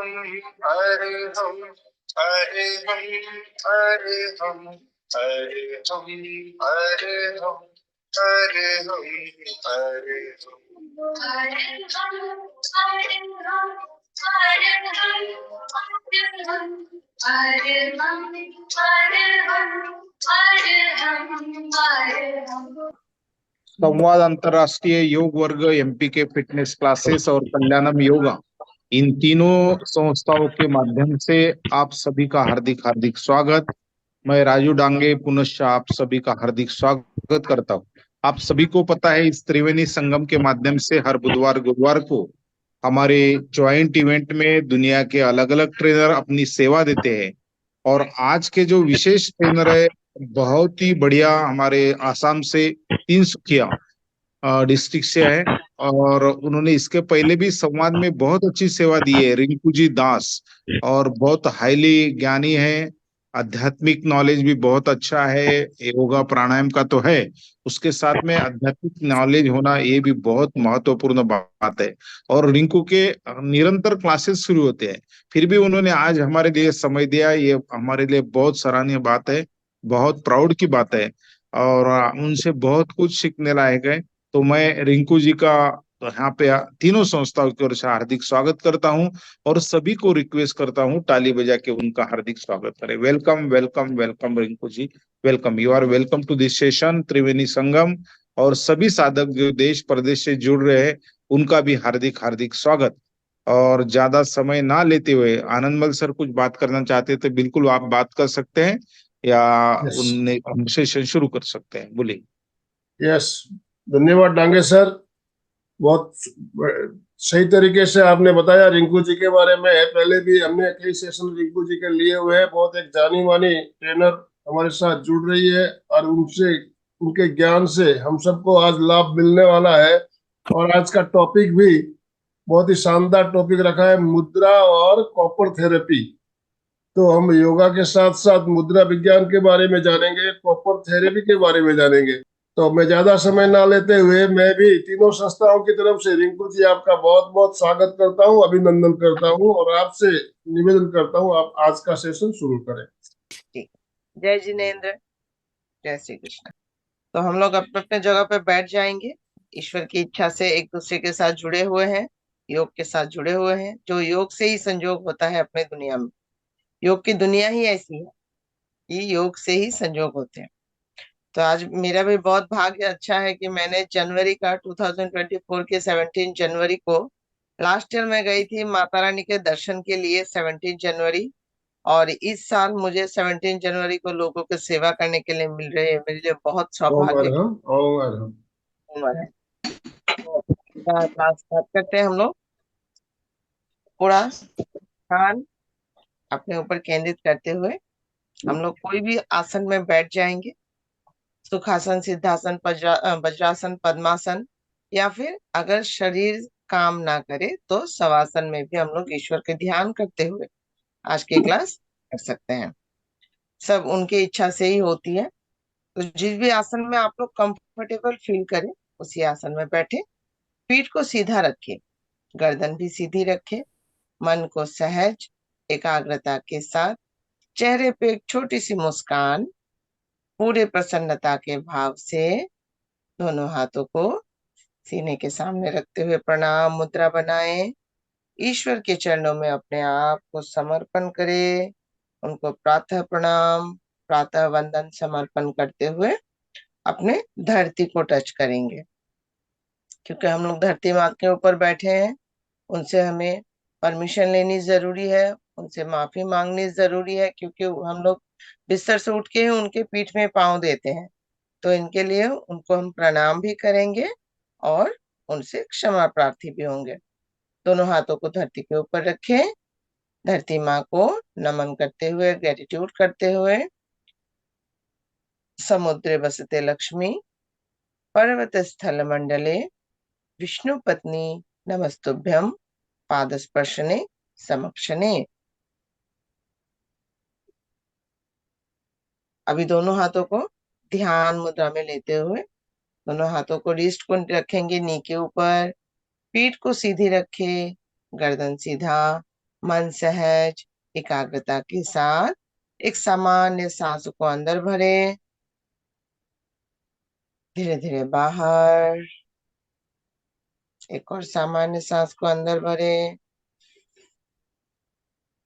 हरे हम, हरे हम, हरे हम, हरे हम, हरे हम, हरे हम, हरे हम, हरे हम, हरे हम, हरे हम, हरे हम, हरे हम, हरे हम, हरे हम। संवाद अंतर्राष्ट्रीय योग वर्ग, एमपीके फिटनेस क्लासेस और कल्याणम योगा, इन तीनों संस्थाओं के माध्यम से आप सभी का हार्दिक हार्दिक स्वागत। मैं राजू डांगे पुनश्च आप सभी का हार्दिक स्वागत करता हूँ। आप सभी को पता है, इस त्रिवेणी संगम के माध्यम से हर बुधवार गुरुवार को हमारे ज्वाइंट इवेंट में दुनिया के अलग अलग ट्रेनर अपनी सेवा देते हैं। और आज के जो विशेष ट्रेनर है, बहुत ही बढ़िया, हमारे आसाम से तिनसुकिया डिस्ट्रिक्ट से है। और उन्होंने इसके पहले भी संवाद में बहुत अच्छी सेवा दी है, रिंकू जी दास। और बहुत हाईली ज्ञानी है, आध्यात्मिक नॉलेज भी बहुत अच्छा है, योगा प्राणायाम का तो है, उसके साथ में आध्यात्मिक नॉलेज होना ये भी बहुत महत्वपूर्ण बात है। और रिंकू के निरंतर क्लासेस शुरू होते हैं, फिर भी उन्होंने आज हमारे लिए समय दिया, ये हमारे लिए बहुत सराहनीय बात है, बहुत प्राउड की बात है। और उनसे बहुत कुछ सीखने लायक है। तो मैं रिंकू जी का यहाँ पे तीनों संस्थाओं की ओर से हार्दिक स्वागत करता हूँ, और सभी को रिक्वेस्ट करता हूँ ताली बजा के उनका हार्दिक स्वागत करें। Welcome welcome welcome Rinku ji, welcome, you are welcome to this session Triveni Sangam. और सभी साधक जो देश प्रदेश से जुड़ रहे हैं, उनका भी हार्दिक हार्दिक स्वागत। और ज्यादा समय ना लेते हुए आनंदमल सर कुछ बात करना चाहते थे, बिल्कुल आप बात कर सकते हैं, या यस उनने हम सेशन शुरू कर सकते हैं, बोलिए। यस, धन्यवाद डांगे सर। बहुत सही तरीके से आपने बताया रिंकू जी के बारे में। पहले भी हमने कई सेशन रिंकू जी के लिए हुए हैं। बहुत एक जानी मानी ट्रेनर हमारे साथ जुड़ रही है, और उनसे, उनके ज्ञान से हम सबको आज लाभ मिलने वाला है। और आज का टॉपिक भी बहुत ही शानदार टॉपिक रखा है, मुद्रा और कॉपर थेरेपी। तो हम योगा के साथ साथ मुद्रा विज्ञान के बारे में जानेंगे, कॉपर थेरेपी के बारे में जानेंगे। तो मैं ज्यादा समय ना लेते हुए, मैं भी तीनों संस्थाओं की तरफ से रिंकू जी आपका बहुत बहुत स्वागत करता हूँ, अभिनंदन करता हूँ, और आपसे निवेदन करता हूँ आप आज का सेशन शुरू करें। जय जिनेन्द्र, जय श्री कृष्ण। तो हम लोग अपने अपने जगह पे बैठ जाएंगे। ईश्वर की इच्छा से एक दूसरे के साथ जुड़े हुए हैं, योग के साथ जुड़े हुए हैं, जो योग से ही संजोग होता है अपने दुनिया में। योग की दुनिया ही ऐसी है, ये योग से ही संजोग होते हैं। तो आज मेरा भी बहुत भाग्य अच्छा है कि मैंने जनवरी का 2024 के 17 जनवरी को, लास्ट ईयर मैं गई थी माता रानी के दर्शन के लिए 17 जनवरी, और इस साल मुझे 17 जनवरी को लोगों की सेवा करने के लिए मिल रही है। मेरे लिए बहुत ओम सौभाग्य की अरहम, ओम अरहम। उम्र है। तो क्लास स्टार्ट करते हैं हम लोग। पूरा ध्यान अपने ऊपर केंद्रित करते हुए हम लोग कोई भी आसन में बैठ जाएंगे। सुखासन, सिद्धासन, वज्रासन, पद्मासन, या फिर अगर शरीर काम ना करे तो शवासन में भी हम लोग ईश्वर के ध्यान करते हुए आज की क्लास कर सकते हैं। सब उनकी इच्छा से ही होती है। तो जिस भी आसन में आप लोग कंफर्टेबल फील करें, उसी आसन में बैठे। पीठ को सीधा रखें, गर्दन भी सीधी रखें, मन को सहज एकाग्रता के साथ, चेहरे पे एक छोटी सी मुस्कान, पूरे प्रसन्नता के भाव से दोनों हाथों को सीने के सामने रखते हुए प्रणाम मुद्रा बनाएं। ईश्वर के चरणों में अपने आप को समर्पण करें। उनको प्रातः प्रणाम, प्रातः वंदन समर्पण करते हुए अपने धरती को टच करेंगे, क्योंकि हम लोग धरती माँ के ऊपर बैठे हैं। उनसे हमें परमिशन लेनी जरूरी है, उनसे माफी मांगनी जरूरी है, क्योंकि हम लोग बिस्तर से उठ के ही उनके पीठ में पाँव देते हैं। तो इनके लिए उनको हम प्रणाम भी करेंगे और उनसे क्षमा प्रार्थी भी होंगे। दोनों हाथों को धरती के ऊपर रखें, धरती माँ को नमन करते हुए, ग्रेटिट्यूड करते हुए। समुद्रे बसते लक्ष्मी, पर्वत स्थल मंडले, विष्णु पत्नी नमस्तुभ्यं, पाद स्पर्शने समक्षने। अभी दोनों हाथों को ध्यान मुद्रा में लेते हुए दोनों हाथों को रिस्ट को रखेंगे नी के ऊपर, पीठ को सीधी रखे, गर्दन सीधा, मन सहज एकाग्रता के साथ एक सामान्य सांस को अंदर भरे, धीरे धीरे बाहर। एक और सामान्य सांस को अंदर भरे,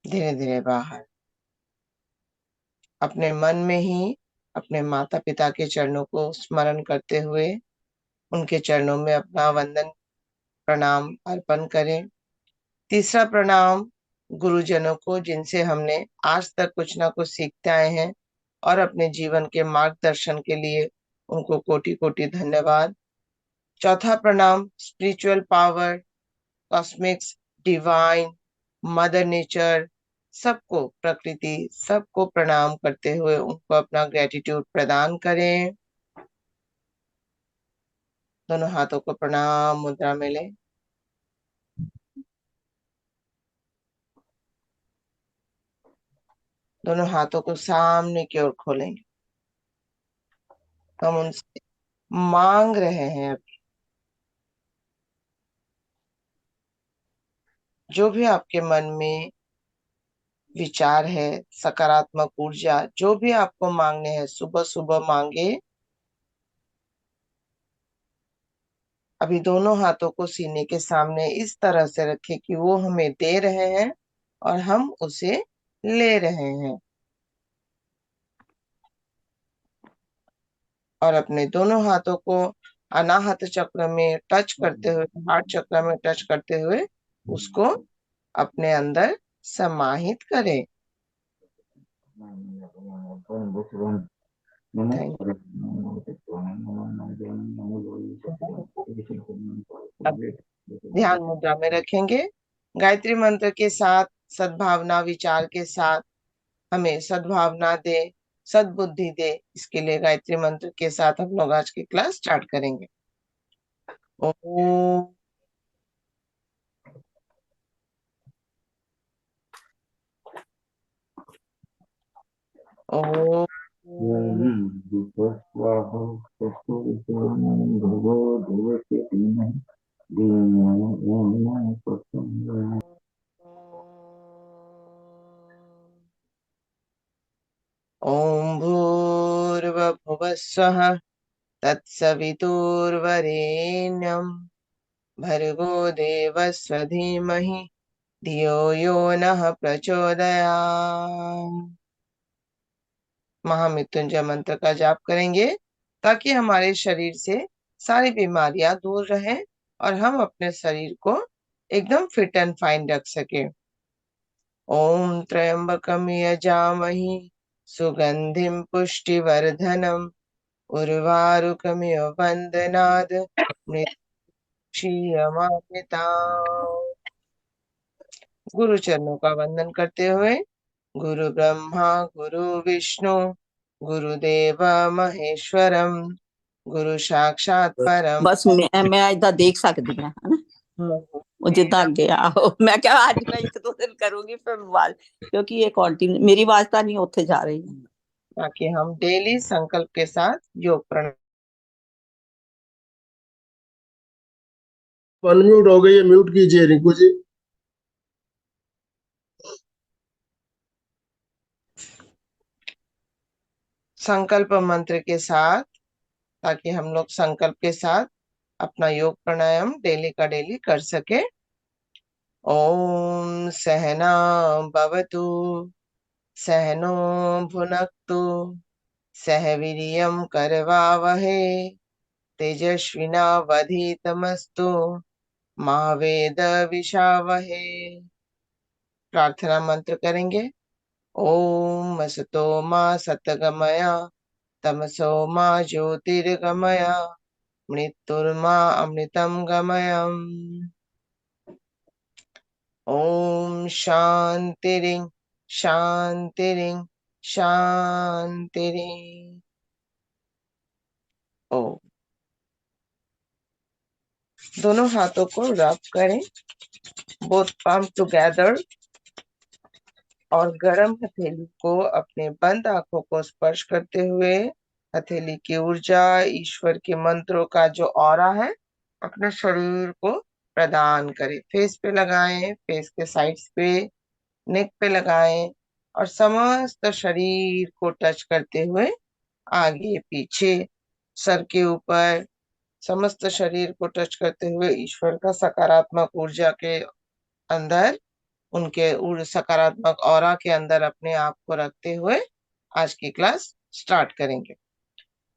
धीरे धीरे बाहर। अपने मन में ही अपने माता पिता के चरणों को स्मरण करते हुए उनके चरणों में अपना वंदन प्रणाम अर्पण करें। तीसरा प्रणाम गुरुजनों को, जिनसे हमने आज तक कुछ ना कुछ सीखते आए हैं, और अपने जीवन के मार्गदर्शन के लिए उनको कोटि कोटि धन्यवाद। चौथा प्रणाम spiritual power, कॉस्मिक्स, divine, mother nature, सबको, प्रकृति, सबको प्रणाम करते हुए उनको अपना ग्रेटिट्यूड प्रदान करें। दोनों हाथों को प्रणाम मुद्रा में लें। दोनों हाथों को सामने की ओर खोलें। हम उनसे मांग रहे हैं अभी, जो भी आपके मन में विचार है, सकारात्मक ऊर्जा, जो भी आपको मांगने हैं, सुबह सुबह मांगे। अभी दोनों हाथों को सीने के सामने इस तरह से रखें कि वो हमें दे रहे हैं और हम उसे ले रहे हैं। और अपने दोनों हाथों को अनाहत चक्र में टच करते हुए, हार्ट चक्र में टच करते हुए उसको अपने अंदर समाहित करें। Thank you. अब ध्यान मुद्रा में रखेंगे। गायत्री मंत्र के साथ, सद्भावना विचार के साथ, हमें सद्भावना दे, सद्बुद्धि दे, इसके लिए गायत्री मंत्र के साथ हम लोग आज की क्लास स्टार्ट करेंगे। ओम ओम ओम भूर्भुवः स्वः तत्सवितुर्वरेण्यं भर्गो देवस्य धीमहि धियो यो नः प्रचोदयात्। महामृत्युंजय मंत्र का जाप करेंगे ताकि हमारे शरीर से सारी बीमारियां दूर रहें और हम अपने शरीर को एकदम फिट एंड फाइन रख सके। ओम त्र्यंबकम यजामहि सुगंधिम पुष्टिवर्धनम उर्वारुकमिव वंदनाद मृत्युर्मुक्षीयमामृताम्। गुरु चरणों का वंदन करते हुए, गुरु ब्रह्मा गुरु विष्णु गुरुदेव महेश्वरम गुरु साक्षात परम। बस मैं इधर देख सकती हूँ, है ना, वो जितना अगे आओ। मैं क्या आज मैं एक दो दिन करूंगी फिर आवाज, क्योंकि ये कंटिन्यू मेरी आवाज तो नहीं उत्थे जा रही है। ताकि हम डेली संकल्प के साथ योग प्राणायाम। अनम्यूट हो गई है, म्यूट कीजिए रिंकू जी। संकल्प मंत्र के साथ, ताकि हम लोग संकल्प के साथ अपना योग प्राणायाम डेली का डेली कर सके। ओम सहना भवतु सहनो भुनक्तु सह वीर्यं करवावहे तेजस्विनावधीतमस्तु मा वेदविषावहे। प्रार्थना मंत्र करेंगे। ओम असतो मा सतगमय तमसो मा ज्योतिर्गमय मृत्युर्मा अमृतं गमयम्। ओम शांतिरिं शांतिरिं शांतिरिं। ओम। दोनों हाथों को रब करें, बोथ palm टुगेदर, और गरम हथेली को अपने बंद आंखों को स्पर्श करते हुए हथेली की ऊर्जा, ईश्वर के मंत्रों का जो ऑरा है, अपने शरीर को प्रदान करें। फेस पे लगाएं, फेस के साइड्स पे, नेक पे लगाएं और समस्त शरीर को टच करते हुए आगे पीछे सर के ऊपर समस्त शरीर को टच करते हुए ईश्वर का सकारात्मक ऊर्जा के अंदर उनके सकारात्मक ऑरा के अंदर अपने आप को रखते हुए आज की क्लास स्टार्ट करेंगे।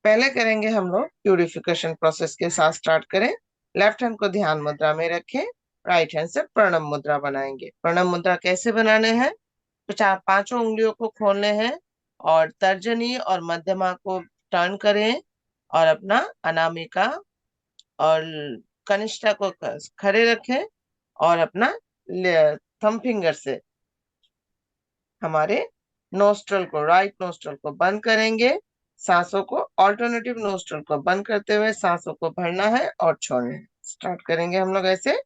पहले करेंगे हम लोग प्यूरिफिकेशन प्रोसेस के साथ स्टार्ट करें। लेफ्ट हैंड को ध्यान मुद्रा में रखें, राइट हैंड से प्रणव मुद्रा बनाएंगे। प्रणव मुद्रा कैसे बनाने हैं? तो पांचों उंगलियों को खोलने हैं और तर्जनी और मध्यमा को टर्न करें और अपना अनामिका और कनिष्ठा को खड़े रखें और अपना थंब फिंगर से हमारे नोस्ट्रल को, राइट नोस्ट्रल को बंद करेंगे। सांसों को, ऑल्टरनेटिव नोस्ट्रल को बंद करते हुए सांसों को भरना है और छोड़ना है। स्टार्ट करेंगे हम लोग ऐसे।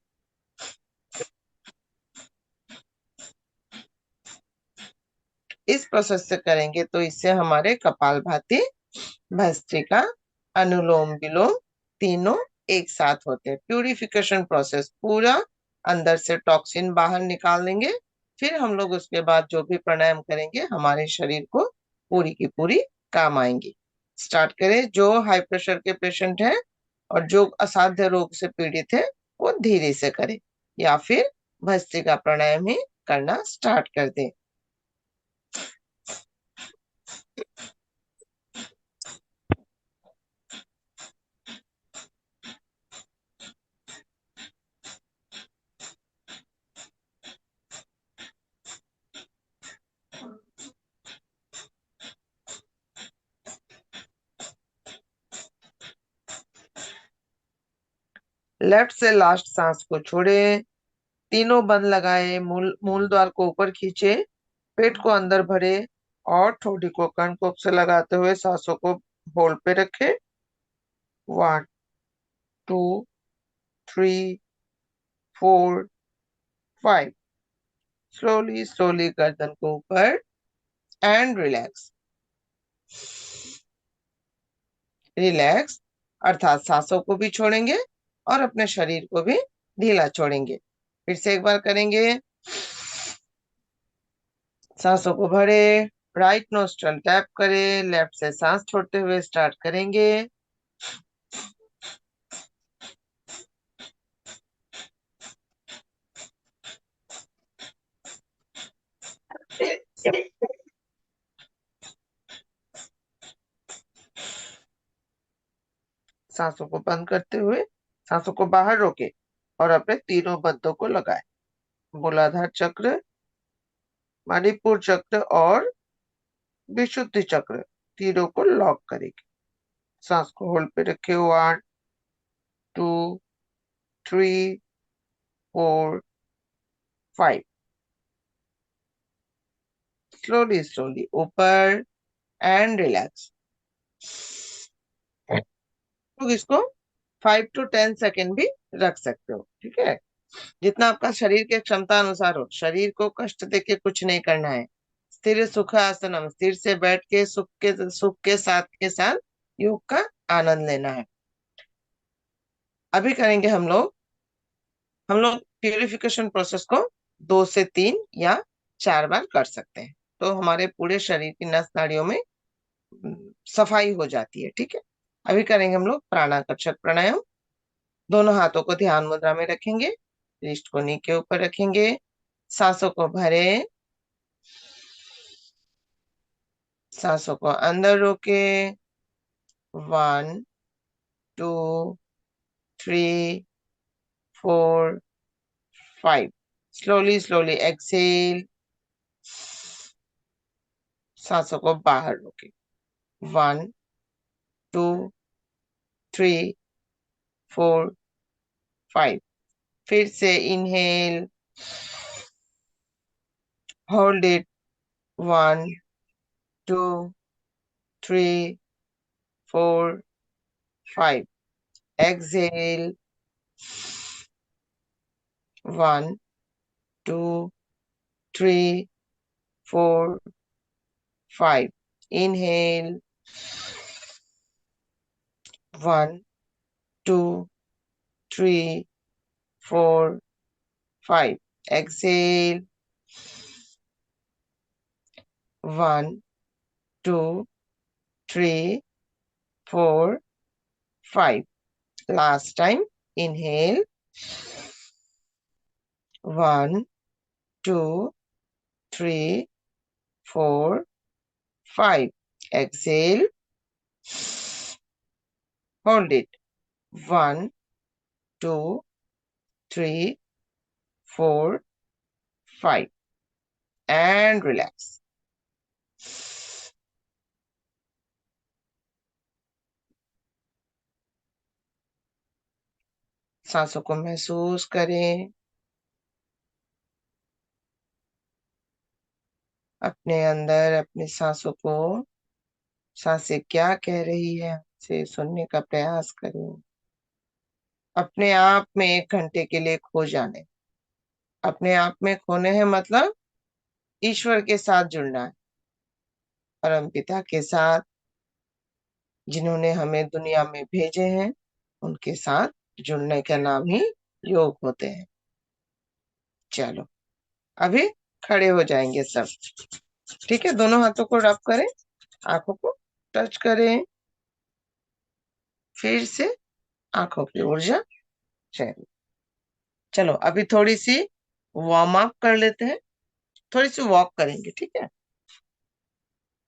इस प्रोसेस से करेंगे तो इससे हमारे कपालभाति, भस्त्रिका, अनुलोम विलोम तीनों एक साथ होते हैं। प्यूरिफिकेशन प्रोसेस पूरा अंदर से टॉक्सिन बाहर निकाल देंगे। फिर हम लोग उसके बाद जो भी प्राणायाम करेंगे हमारे शरीर को पूरी की पूरी काम आएंगी। स्टार्ट करें। जो हाई प्रेशर के पेशेंट हैं और जो असाध्य रोग से पीड़ित है वो धीरे से करें या फिर भस्त्रिका प्राणायाम ही करना स्टार्ट कर दें। लेफ्ट से लास्ट सांस को छोड़े, तीनों बंद लगाए, मूल द्वार को ऊपर खींचे, पेट को अंदर भरे और ठोड़ी को कर्णकोप से लगाते हुए सांसों को होल्ड पे रखे। 1 2 3 4 5। स्लोली स्लोली गर्दन को ऊपर एंड रिलैक्स। रिलैक्स अर्थात सांसों को भी छोड़ेंगे और अपने शरीर को भी ढीला छोड़ेंगे। फिर से एक बार करेंगे। सांसों को भरे, राइट नोस्ट्रल टैप करें, लेफ्ट से सांस छोड़ते हुए स्टार्ट करेंगे। सांसों को बंद करते हुए सांसों को बाहर रोके और अपने तीनों बंदों को लगाए। मूलाधार चक्र, मणिपुर चक्र और विशुद्धि चक्र तीनों को लॉक करेंगे। सांस को होल्ड पे रखे। 1 2 3 4 5। स्लोली स्लोली ऊपर एंड रिलैक्स। तो इसको 5 to 10 सेकेंड भी रख सकते हो, ठीक है? जितना आपका शरीर के क्षमता अनुसार हो। शरीर को कष्ट देके कुछ नहीं करना है। स्थिर सुख आसनम, स्थिर से बैठ के सुख के साथ योग का आनंद लेना है। अभी करेंगे हम लोग प्यूरिफिकेशन प्रोसेस को 2 से 3 या 4 बार कर सकते हैं, तो हमारे पूरे शरीर की नस नाड़ियों में सफाई हो जाती है, ठीक है? अभी करेंगे हम लोग प्राणाकर्षक प्राणायाम। दोनों हाथों को ध्यान मुद्रा में रखेंगे, रिस्ट को नी के ऊपर रखेंगे, सांसों को भरे, सांसों को अंदर रोके। 1 2 3 4 5। स्लोली स्लोली एक्सेल, सांसों को बाहर रोके। 1 2 3 4 5। फिर से inhale, hold it. 1 2 3 4 5। Excel. 1 2 3 4 5। Inhale. 1 2 3 4 5. Exhale. 1, 2, 3, 4, 5. Last time. Inhale. 1, 2, 3, 4, 5. Exhale. Hold it. 1, 2, 3, 4, 5. And relax. सांसों को महसूस करें. अपने अंदर अपनी सांसों को, सांसें क्या कह रही है से सुनने का प्रयास करें. अपने आप में 1 घंटे के लिए खो जाने. अपने आप में खोने हैं मतलब ईश्वर के साथ जुड़ना है. परम पिता के साथ, जिन्होंने हमें दुनिया में भेजे हैं, उनके साथ जुड़ने का नाम ही योग होते हैं. चलो अभी खड़े हो जाएंगे सब. ठीक है, दोनों हाथों को रब करें, आंखों को टच करें. फिर से आंखों की ऊर्जा. चलो अभी थोड़ी सी वार्म अप कर लेते हैं. थोड़ी सी वॉक करेंगे. ठीक है,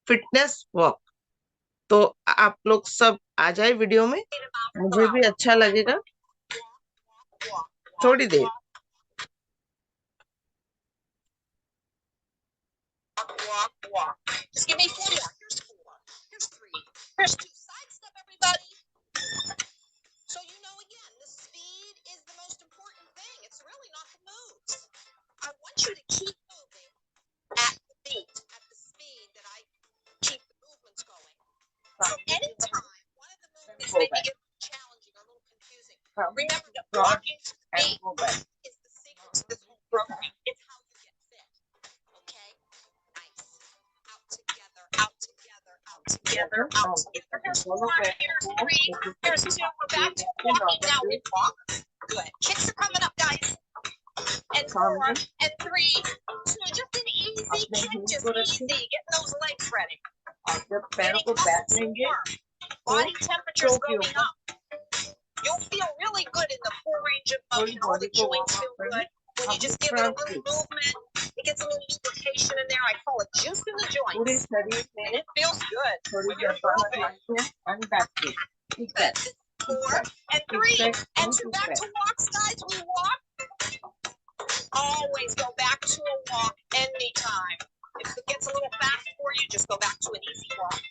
फिटनेस वॉक. तो आप लोग सब आ जाए वीडियो में, मुझे भी अच्छा लगेगा. थोड़ी देर. Walk. Just give me 4 more. Here's 4. Here's 3. Here's 2. Side step, everybody. So again, the speed is the most important thing. It's really not the moves. I want you to keep moving at the beat, at the speed that I keep the movements going. So anytime one of the movements may be challenging or a little confusing, remember that walking to the beat is the secret to this whole program. It's how you get fit. Okay? Nice. Out together, out together, out together, out together. Here's 4, here's 3, here's 2. We're back to walking now. We walk. Good. Kicks are coming up, guys. And 4, and 3, 2. Just an easy kick, just easy. Getting those legs ready. Getting muscles warm. Body temperature's going up. You'll feel really good in the full range of motion. All the joints feel good. When you just give it a little movement, it gets a little lubrication in there. I call it juice in the joints. And it feels good. When you're moving. 4, and 3, and 2. Back to walks, guys. We walk. Always go back to a walk anytime. If it gets a little fast for you, just go back to an easy walk.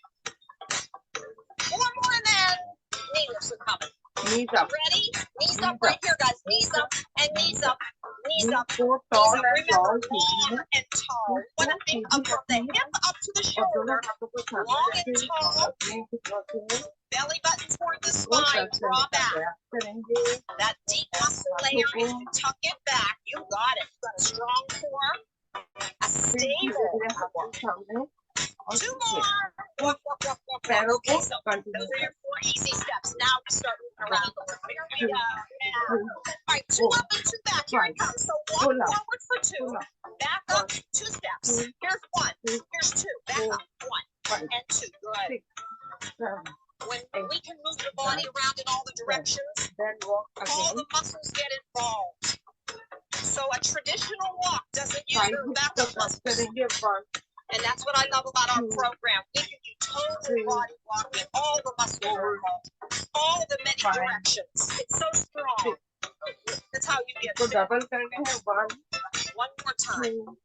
4 more and then knee lifts are coming. Knees up. Ready? Knees up right here, guys. Knees up and knees up. Knees up. So Knees tall up. and Remember, tall. long and tall. Want to think up from the hip up to the shoulder. Long and tall. Belly button toward the spine. Draw back. That deep muscle layer, if you tuck it back, you got it. You got a strong core. A stable. 2 more. Walk, walk, walk, walk, walk. Okay, so those are your 4 easy steps. Now we start moving around. Here we go. Yeah. All right, 2 up and 2 back. Here it comes. So walk forward for 2. Back up 2 steps. Here's 1. Here's 2. Back up 1 and 2. Good. When we can move the body around in all the directions, all the muscles get involved. So a traditional walk doesn't use your backup muscles. And that's what I love about our program. We can do total body walking, all the muscles are involved, all the many directions. It's so strong. That's how you get fit. One more time.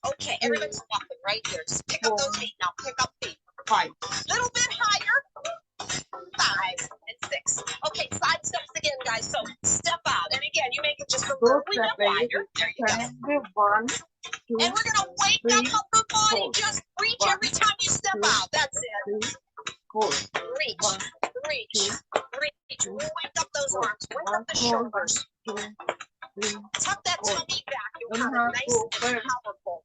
Okay, everybody's walking right here. Just pick up those feet now. Pick up feet. 5. Little bit higher. 5 and 6. Okay, side steps again, guys. So step out. And again, you make it just a little bit wider. There you go. And we're going to wake up upper body. Just reach every time you step out. That's it. Reach, reach, reach. Wake up those arms. Wake up the shoulders. Tuck that tummy back. You'll have it nice and powerful.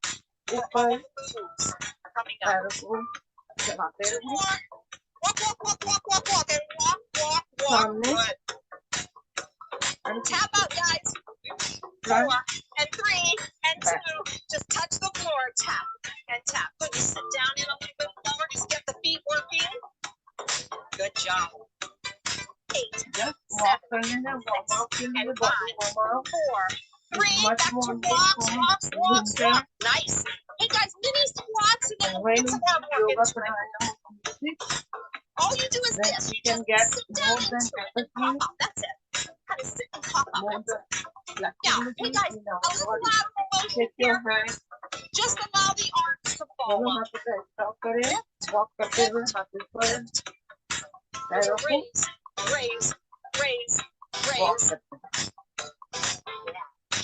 For all the moves coming up. 2 more. Walk, walk, walk, walk, walk, walk. And walk, walk, walk. Good. Tap out, guys. 4 and 3 and 2. Just touch the floor. Tap and tap. Good. job. 8, Just walk 7, करने हैं, warm up के लिए and body 5, warm up. 4, 3. Much Back to more walks, for walks, walks, winter. walks. Nice. Hey guys, mini squats and then we'll When get some arm work yoga into it. pranayama completes, All you do is then this. you You can just get sit more down than into it and empathy, pop up. That's it. Kind of sit and pop up. more That's than it. Now, hey flexibility guys, in a our little body. lateral motion Take your here. hands, Just allow the arms to fall दोनों up. हाथों का stop करें, walk करते हुए हाथ ऊपर, पैरों को Raise, raise, raise, walk raise. करते हैं.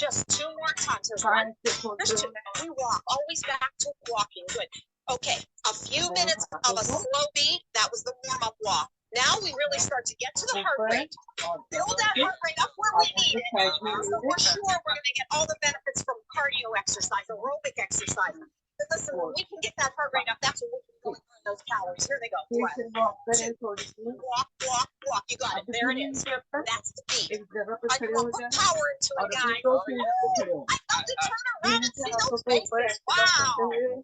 Just 2 more times. There's 1, Five से खोलते there's 2. हुए We walk. Always back to walking. Good. Okay, a few minutes of a slow beat. That was the warm-up walk. Now we really start to get to the heart ऊपर rate. और Build that heart rate up where we need it. So we're sure we're going to get all the benefits from cardio exercise, aerobic exercise. But listen, when we can get that heart rate up, that's when we can really burn those calories. Here they go. फिर 1, से walk करें थोड़ी सी. walk, walk, walk. You got it. अभी There it तीन is. step तक That's the beat. एक जगह पे I खड़े can हो put जाना power into और it, अपनी guys. 2 fingers पे खड़े हो. I love to turn around and see हाथों those को ऊपर faces. ऐसे करते Wow. हुए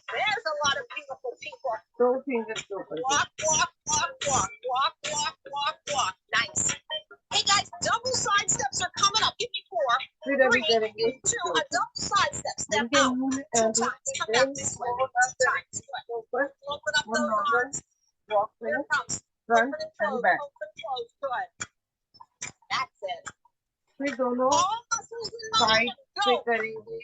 There's a lot of beautiful people. 2 fingers के ऊपर. Walk, walk, walk, walk, walk, walk, walk, walk. Nice. Hey guys, double side steps are coming up. Give me 4, फिर अभी 3, करेंगे 2. A double side step. Step इनके out. मुंह में 2 times. Come back this way. 2 times. Good. ऊपर Open up और those normal arms. walk Here करें it comes. front Open and and close. back. Open and close. Good. That's it. फिर दोनों All muscles in side motion. पे Go. करेंगे.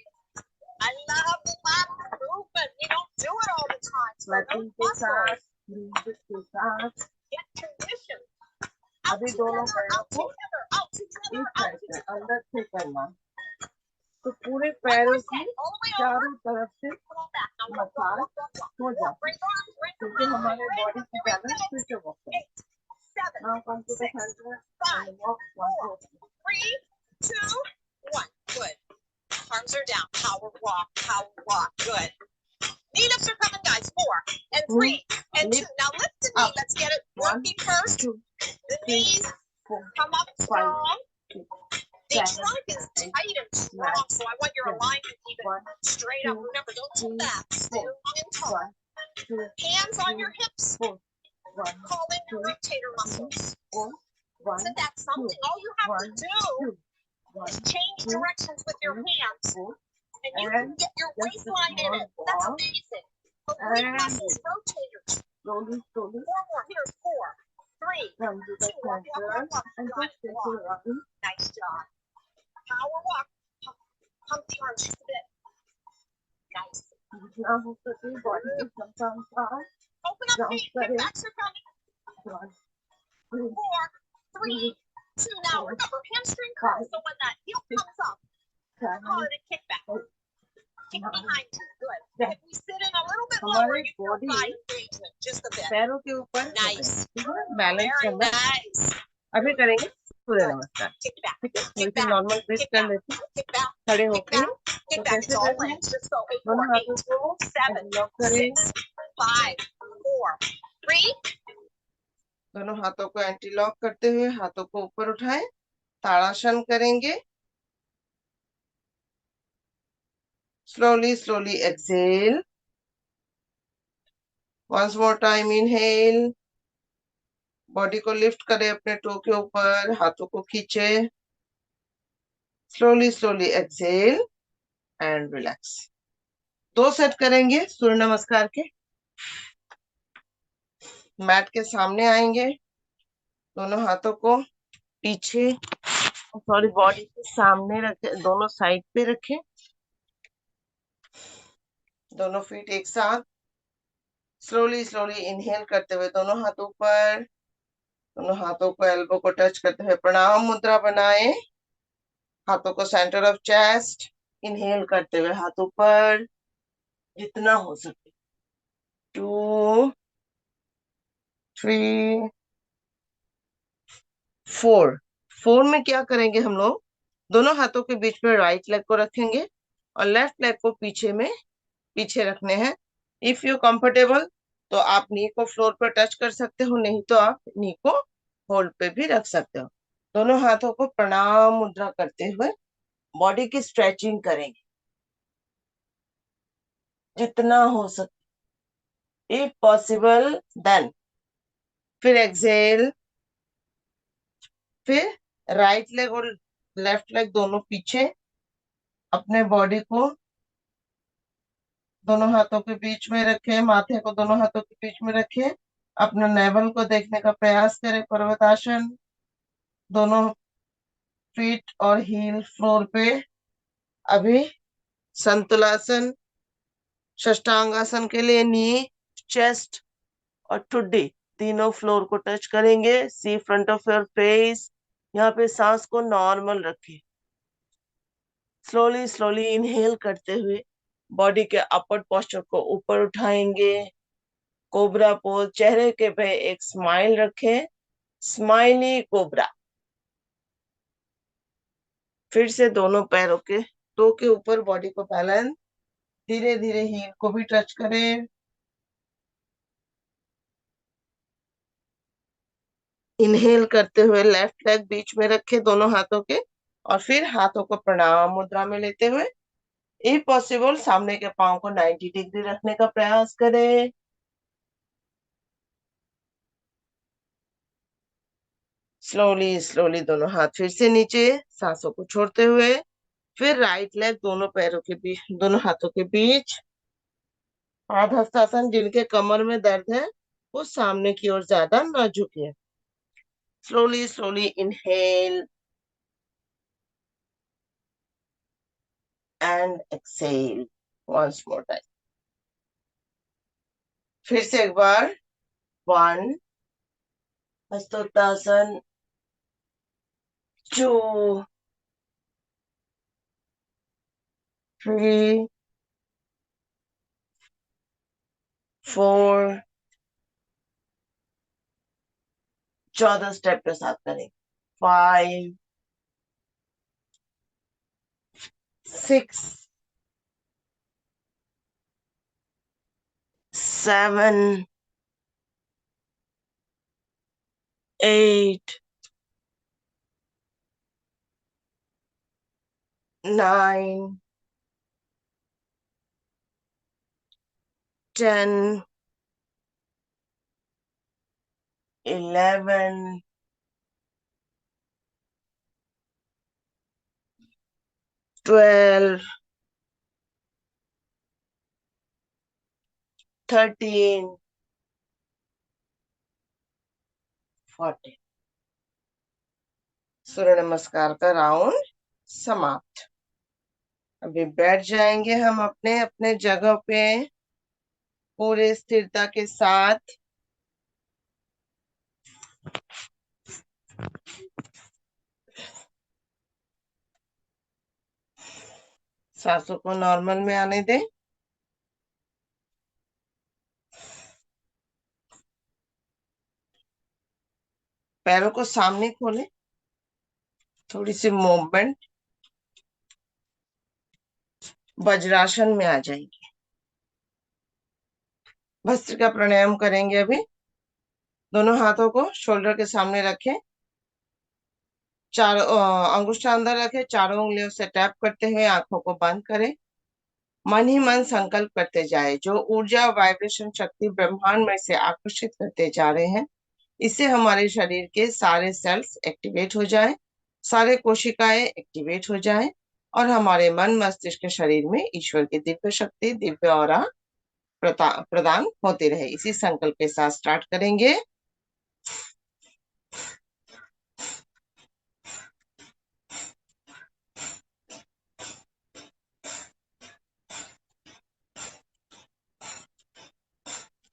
I love the lateral movement. We don't do it all the time. So Flattening those के साथ, muscles breathing के साथ. get conditioned. Out अभी दोनों together, पैरों out को together, out together, इस out साइड से together. अंदर से करना. तो पूरे One पैरों more की set. All the way over. चारों तरफ से Come on back. Now walk, massage walk, walk, walk, हो walk. जाती है. Raise arms, raise क्योंकि arms, हमारे raise बॉडी arms, की raise बैलेंस arms. फिर से walk करें. 8, 7, Now come to the 6, center 5, and walk 1, 2, 3, 2, 1. Good. Arms are down. Power walk, power walk. Good. Knee lifts are coming, guys. 4 and 3 and 2. Now lift the knee. up. Let's get it 1, working first. 2, The 3, knees 4, come up 5, strong. 6, The 7, trunk is tight and strong, so I want your 10, alignment even 1, straight up. 2, Remember, don't tilt 3, back. Stay 4, long and tall. 1, 2, Hands on your hips. 4, 1, Call in your 2, rotator muscles. 4, 1, Isn't that something? All you have to 1, do 2, 1, is change 2, directions with your 3, hands, 4, and you and can get your just a waistline in it. small That's walk. amazing. Oblique And muscles, rotators. slowly, slowly 4 more. Here's 4, 3. come to the 2. Walk, walk, center walk, walk. and Got just it. take Walk. your rocking. Nice job. Power walk. Pump the arms just a bit. Nice. जितना हो सके body के समसानुसार Open up Jump feet. करें. Kickbacks are coming. 1, 2, 4, 3, 2. Now remember, hamstring curls. So when that heel comes up, call 7, it a kickback. Kick 9, behind you. Good. Yeah. If we sit in a little bit हमारे lower, you feel body- thigh engagement just a bit. पैरों के ऊपर Nice. Balance Very करना. nice. अभी करेंगे सूर्य नमस्कार. Kick back. ठीक है, Kick थोड़ी सी back. नॉर्मल ब्रीथ Kick कर back. लेते हैं Kick back. खड़े Kick होके. back. Kick तो back. कैसे It's all करते हैं? legs. Just go 8, दोनों 4, हाथों 8, को 7, लॉक करें. 6, 5, 4, 3. दोनों हाथों को एंटी लॉक करते हुए हाथों को ऊपर उठाएं. ताड़ासन करेंगे. Slowly exhale. Once more time inhale. Body को लिफ्ट करें अपने टो के ऊपर. हाथों को खींचे. Slowly exhale and relax. 2 set करेंगे सूर्य नमस्कार के. मैट के सामने आएंगे. दोनों हाथों को पीछे बॉडी के सामने रखें. दोनों साइड पे रखें. दोनों फीट एक साथ. स्लोली इनहेल करते हुए दोनों हाथों पर. दोनों हाथों को एल्बो को टच करते हुए प्रणाम मुद्रा बनाएं. हाथों को सेंटर ऑफ चेस्ट. इनहेल करते हुए हाथों पर जितना हो सके. 2, 3, 4 में क्या करेंगे हम लोग? दोनों हाथों के बीच में राइट लेग को रखेंगे और लेफ्ट लेग को पीछे रखने हैं. इफ यू कंफर्टेबल तो आप नी को फ्लोर पर टच कर सकते हो, नहीं तो आप नी को होल्ड पे भी रख सकते हो. दोनों हाथों को प्रणाम मुद्रा करते हुए बॉडी की स्ट्रेचिंग करेंगे जितना हो सके. इफ पॉसिबल देन फिर एक्सेल, फिर राइट लेग और लेफ्ट लेग दोनों पीछे, अपने बॉडी को दोनों हाथों के बीच में रखें, माथे को दोनों हाथों के बीच में रखें, अपने नेवल को देखने का प्रयास करें। पर्वतासन, दोनों फीट और हील फ्लोर पे। अभी संतुलासन, षष्टांगासन के लिए नी, चेस्ट और ठुड्डी तीनों फ्लोर को टच करेंगे। सी फ्रंट ऑफ योर फेस। यहाँ पे सांस को नॉर्मल रखें। स्लोली स्लोली इनहेल करते हुए बॉडी के अपवर्ड पोस्चर को ऊपर उठाएंगे। कोबरा पोज, चेहरे के पे एक स्माइल रखें, स्माइली कोबरा। फिर से दोनों पैरों के टो के ऊपर बॉडी को बैलेंस, धीरे धीरे हील को भी टच करें। इनहेल करते हुए लेफ्ट लेग बीच में रखे दोनों हाथों के, और फिर हाथों को प्रणाम मुद्रा में लेते हुए इफ पॉसिबल सामने के पांव को 90 डिग्री रखने का प्रयास करें। स्लोली स्लोली दोनों हाथ फिर से नीचे, सांसों को छोड़ते हुए फिर राइट लेग दोनों पैरों के बीच, दोनों हाथों के बीच। पाद हस्तासन, जिनके कमर में दर्द है वो सामने की ओर ज्यादा ना झुके। Slowly slowly inhale and exhale once more time. फिर से एक बार, 1, हस्तोत्तासन, 2, 3, 4, 14 स्टेप के साथ करें। 5, 6, 7, 8, 9, 10, 11, 12, 13, 14। सूर्य नमस्कार का राउंड समाप्त। अभी बैठ जाएंगे हम अपने अपने जगह पे पूरे स्थिरता के साथ। सांसों को नॉर्मल में आने दें। पैरों को सामने खोलें, थोड़ी सी मूवमेंट, वज्रासन में आ जाएंगे। भस्त्रिका प्राणायाम करेंगे। अभी दोनों हाथों को शोल्डर के सामने रखें, चारों अंगुष्ठ अंदर रखें, चारों उंगलियों से टैप करते हुए आंखों को बंद करें। मन ही मन संकल्प करते जाए, जो ऊर्जा वाइब्रेशन शक्ति ब्रह्मांड में से आकर्षित करते जा रहे हैं, इससे हमारे शरीर के सारे सेल्स एक्टिवेट हो जाएं, सारे कोशिकाएं एक्टिवेट हो जाएं, और हमारे मन मस्तिष्क के शरीर में ईश्वर की दिव्य शक्ति, दिव्य ऑरा प्रदान होती रहे। इसी संकल्प के साथ स्टार्ट करेंगे।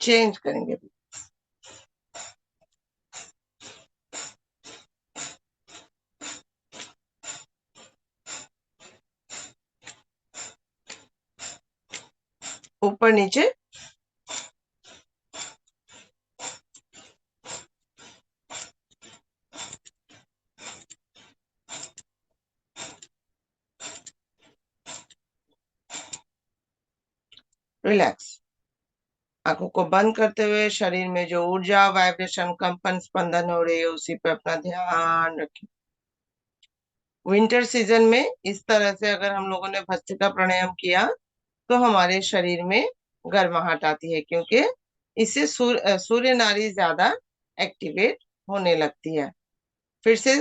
चेंज करेंगे। ऊपर नीचे, रिलैक्स। आंखों को बंद करते हुए शरीर में जो ऊर्जा वाइब्रेशन कंपन स्पंदन हो रही है उसी पे अपना ध्यान रखें। विंटर सीजन में इस तरह से अगर हम लोगों ने भस्त्रिका प्राणायाम किया तो हमारे शरीर में गर्माहट आती है, क्योंकि इससे सूर्य नाड़ी ज्यादा एक्टिवेट होने लगती है। फिर से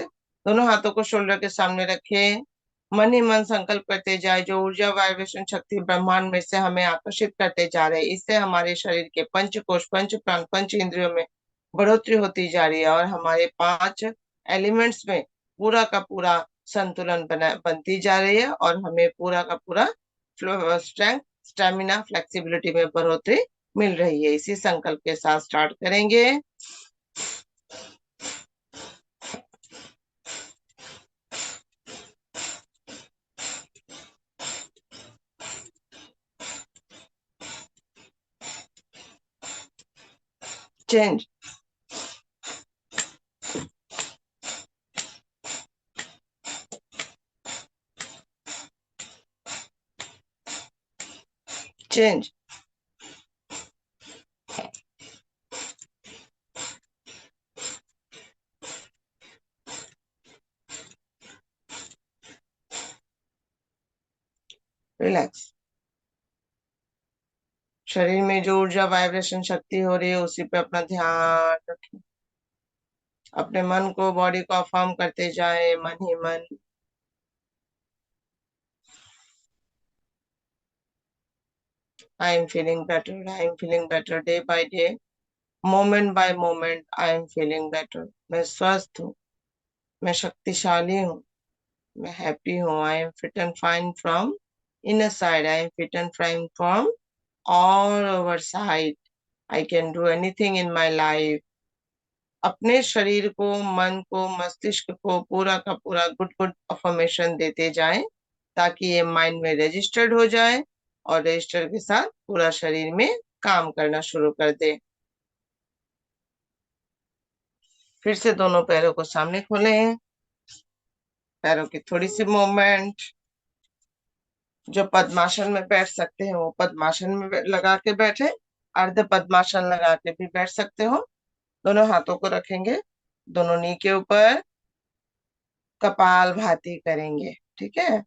दोनों हाथों को शोल्डर के सामने रखें, मन ही मन संकल्प करते जाए जो ऊर्जा वाइब्रेशन शक्ति ब्रह्मांड में से हमें आकर्षित करते जा रहे हैं, इससे हमारे शरीर के पंच कोश, पंच प्राण, पंच इंद्रियों में बढ़ोतरी होती जा रही है और हमारे 5 एलिमेंट्स में पूरा का पूरा संतुलन बनती जा रही है और हमें पूरा का पूरा स्ट्रेंथ, स्टेमिना, फ्लेक्सिबिलिटी में बढ़ोतरी मिल रही है। इसी संकल्प के साथ स्टार्ट करेंगे। Change, change, relax. शरीर में जो ऊर्जा वाइब्रेशन शक्ति हो रही है उसी पे अपना ध्यान रखें। अपने मन को, बॉडी को अफर्म करते जाए, मन ही मन। I am feeling better, I am feeling better, day by day, moment bye moment I am feeling better. मैं स्वस्थ हूँ, मैं शक्तिशाली हूँ, मैं हैप्पी हूँ। I am fit and fine from inner side, I am fit and fine from all over side, I can do anything in my life. अपने शरीर को, मन को, मस्तिष्क को पूरा का पूरा गुड गुड अफर्मेशन देते जाएं ताकि ये माइंड में रजिस्टर्ड हो जाए और रजिस्टर के साथ पूरा शरीर में काम करना शुरू कर दे। फिर से दोनों पैरों को सामने खोलें, पैरों की थोड़ी सी मूवमेंट। जो पद्मासन में बैठ सकते हैं वो पद्मासन में लगा के बैठे, अर्ध पद्मासन लगा के भी बैठ सकते हो। दोनों हाथों को रखेंगे दोनों नी के ऊपर, कपाल भाती करेंगे, ठीक है।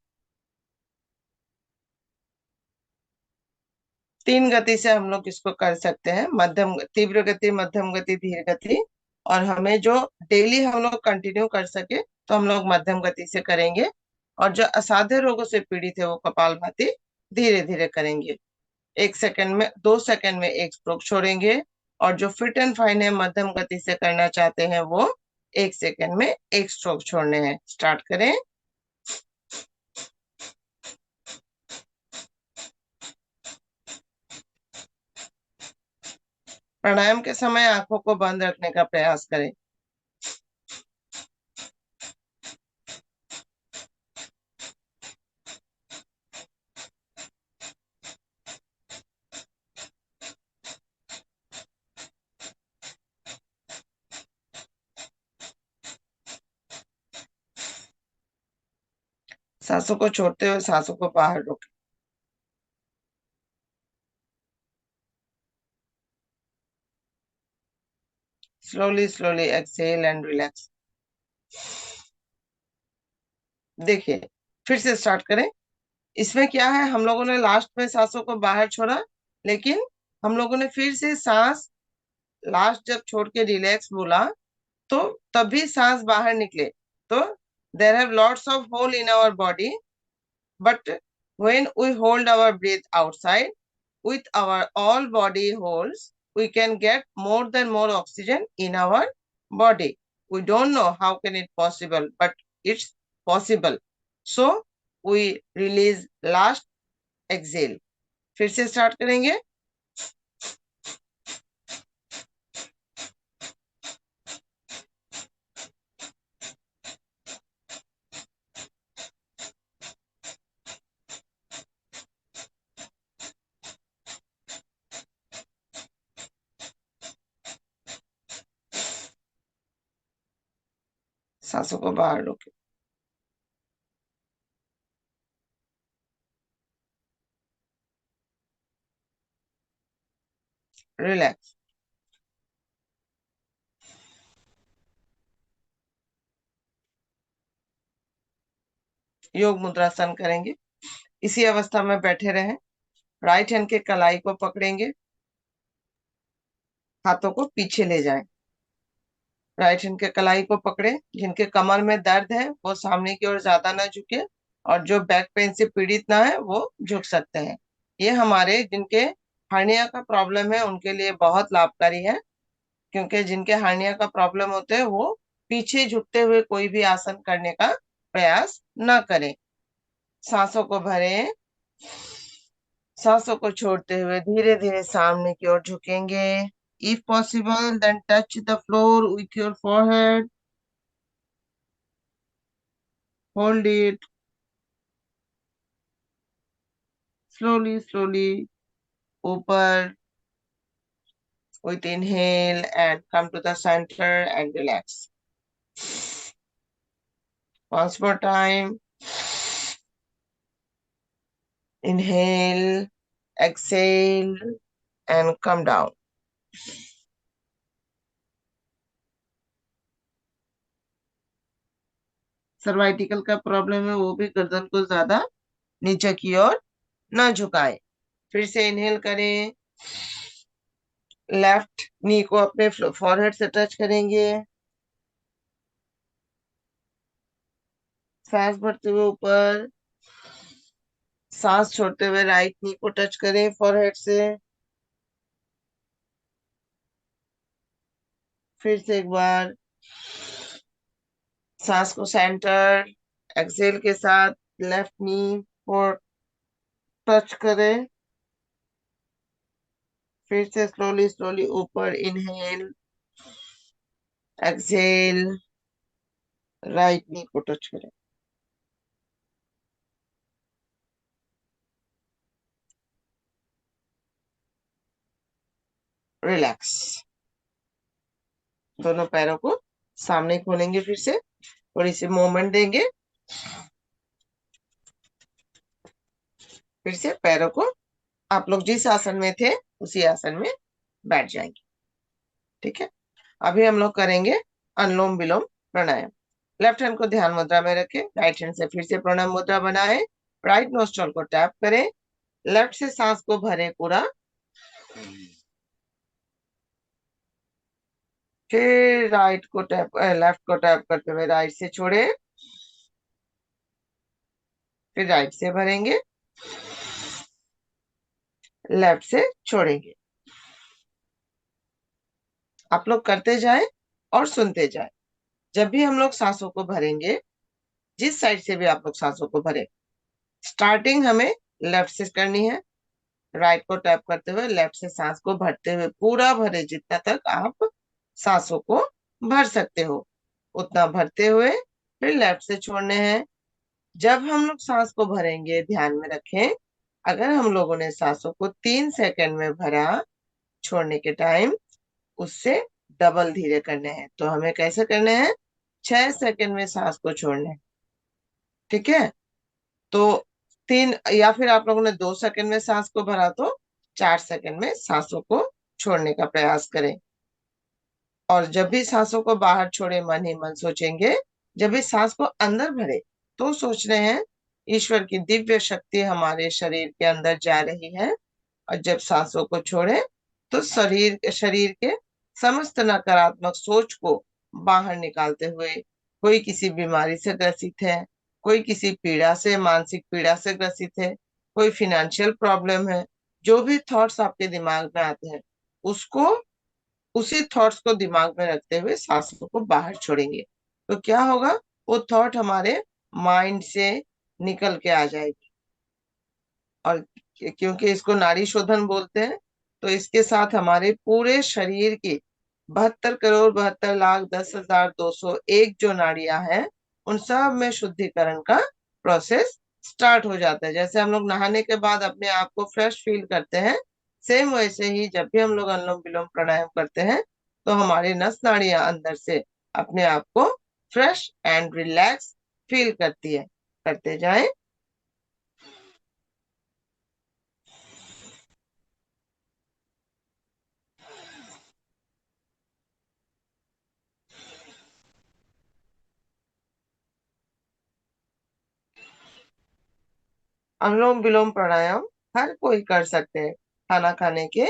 3 गति से हम लोग इसको कर सकते हैं, मध्यम, तीव्र गति, मध्यम गति, धीर गति। और हमें जो डेली हम लोग कंटिन्यू कर सके तो हम लोग मध्यम गति से करेंगे और जो असाध्य रोगों से पीड़ित है वो कपालभाति धीरे धीरे करेंगे। 1 सेकंड में, 2 सेकंड में एक स्ट्रोक छोड़ेंगे और जो फिट एंड फाइन है, मध्यम गति से करना चाहते हैं वो 1 सेकंड में एक स्ट्रोक छोड़ने हैं। स्टार्ट करें। प्राणायाम के समय आंखों को बंद रखने का प्रयास करें। सांसों को छोड़ते हुए सांसों को बाहर रोकें। Slowly slowly exhale and relax. देखिए, फिर से स्टार्ट करें। इसमें क्या है, हम लोगों ने लास्ट में सांसों को बाहर छोड़ा, लेकिन हम लोगों ने फिर से सांस लास्ट जब छोड़ के रिलैक्स बोला तो तभी सांस बाहर निकले। तो there have lots of hole in our body, but when we hold our breath outside with our all body holes, we can get more than more oxygen in our body. We don't know how can it possible, but it's possible. So we release last exhale. फिर से start करेंगे। सांसों को बाहर रोके। Relax. योग मुद्रासन करेंगे। इसी अवस्था में बैठे रहें। राइट हैंड के कलाई को पकड़ेंगे, हाथों को पीछे ले जाएं। राइट हैंड के कलाई को पकड़े। जिनके कमर में दर्द है वो सामने की ओर ज्यादा ना झुके, और जो बैक पेन से पीड़ित ना है वो झुक सकते हैं। ये हमारे जिनके हर्निया का प्रॉब्लम है उनके लिए बहुत लाभकारी है, क्योंकि जिनके हर्निया का प्रॉब्लम होते हैं वो पीछे झुकते हुए कोई भी आसन करने का प्रयास ना करें। सांसों को भरें, सांसों को छोड़ते हुए धीरे धीरे सामने की ओर झुकेंगे। If possible, then touch the floor with your forehead. Hold it. Slowly, slowly, ऊपर with inhale and come to the center and relax. Once more time. Inhale, exhale, and come down. सर्वाइटिकल का प्रॉब्लम है वो भी गर्दन को ज्यादा नीचे की ओर ना झुकाए। फिर से इनहेल करें, लेफ्ट नी को अपने फॉरहेड से टच करेंगे, सांस भरते हुए ऊपर, सांस छोड़ते हुए राइट नी को टच करें फॉरहेड से। फिर से एक बार सांस को सेंटर, एक्सेल के साथ लेफ्ट नी को टच करें। फिर से स्लोली स्लोली ऊपर, इनहेल, एक्सेल, राइट नी को टच करें। रिलैक्स। दोनों पैरों को सामने खोलेंगे, फिर से थोड़ी सी मूवमेंट देंगे, फिर से पैरों को आप लोग जिस आसन में थे उसी आसन में बैठ जाएंगे। ठीक है, अभी हम लोग करेंगे अनुलोम विलोम प्राणायाम। लेफ्ट हैंड को ध्यान मुद्रा में रखें, राइट हैंड से फिर से प्रणव मुद्रा बनाएं, राइट नोस्ट्रल को टैप करें, लेफ्ट से सांस को भरें पूरा, फिर राइट को टैप, लेफ्ट को टैप करते हुए राइट से छोड़े, फिर राइट से भरेंगे, लेफ्ट से छोड़ेंगे। आप लोग करते जाएं और सुनते जाएं। जब भी हम लोग सांसों को भरेंगे, जिस साइड से भी आप लोग सांसों को भरें, स्टार्टिंग हमें लेफ्ट से करनी है। राइट को टैप करते हुए लेफ्ट से सांस को भरते हुए पूरा भरे, जितना तक आप सांसों को भर सकते हो उतना भरते हुए फिर लेफ्ट से छोड़ने हैं। जब हम लोग सांस को भरेंगे ध्यान में रखें, अगर हम लोगों ने सांसों को 3 सेकंड में भरा, छोड़ने के टाइम उससे डबल धीरे करने हैं। तो हमें कैसे करने हैं, 6 सेकंड में सांस को छोड़ने हैं। ठीक है, तो 3, या फिर आप लोगों ने 2 सेकंड में सांस को भरा तो 4 सेकंड में सांसों को छोड़ने का प्रयास करें। और जब भी सांसों को बाहर छोड़े मन ही मन सोचेंगे, जब भी सांस को अंदर भरे तो सोच रहे हैं ईश्वर की दिव्य शक्ति हमारे शरीर के अंदर जा रही है, और जब सांसों को छोड़े तो शरीर के समस्त नकारात्मक सोच को बाहर निकालते हुए, कोई किसी बीमारी से ग्रसित है, कोई किसी पीड़ा से, मानसिक पीड़ा से ग्रसित है, कोई फिनेंशियल प्रॉब्लम है, जो भी थॉट्स आपके दिमाग में आते हैं उसको, उसी थॉट्स को दिमाग में रखते हुए सांसों को बाहर छोड़ेंगे। तो क्या होगा, वो थॉट हमारे माइंड से निकल के आ जाएगी। और क्योंकि इसको नाड़ी शोधन बोलते हैं, तो इसके साथ हमारे पूरे शरीर की 72 करोड़ 72 लाख 10,201 जो नाड़ियां हैं, उन सब में शुद्धिकरण का प्रोसेस स्टार्ट हो जाता है। जैसे हम लोग नहाने के बाद अपने आप को फ्रेश फील करते हैं, सेम वैसे ही जब भी हम लोग अनुलोम विलोम प्राणायाम करते हैं तो हमारी नस नाड़ियां अंदर से अपने आप को फ्रेश एंड रिलैक्स फील करती है। करते जाएं। अनुलोम विलोम प्राणायाम हर कोई कर सकते हैं। खाना खाने के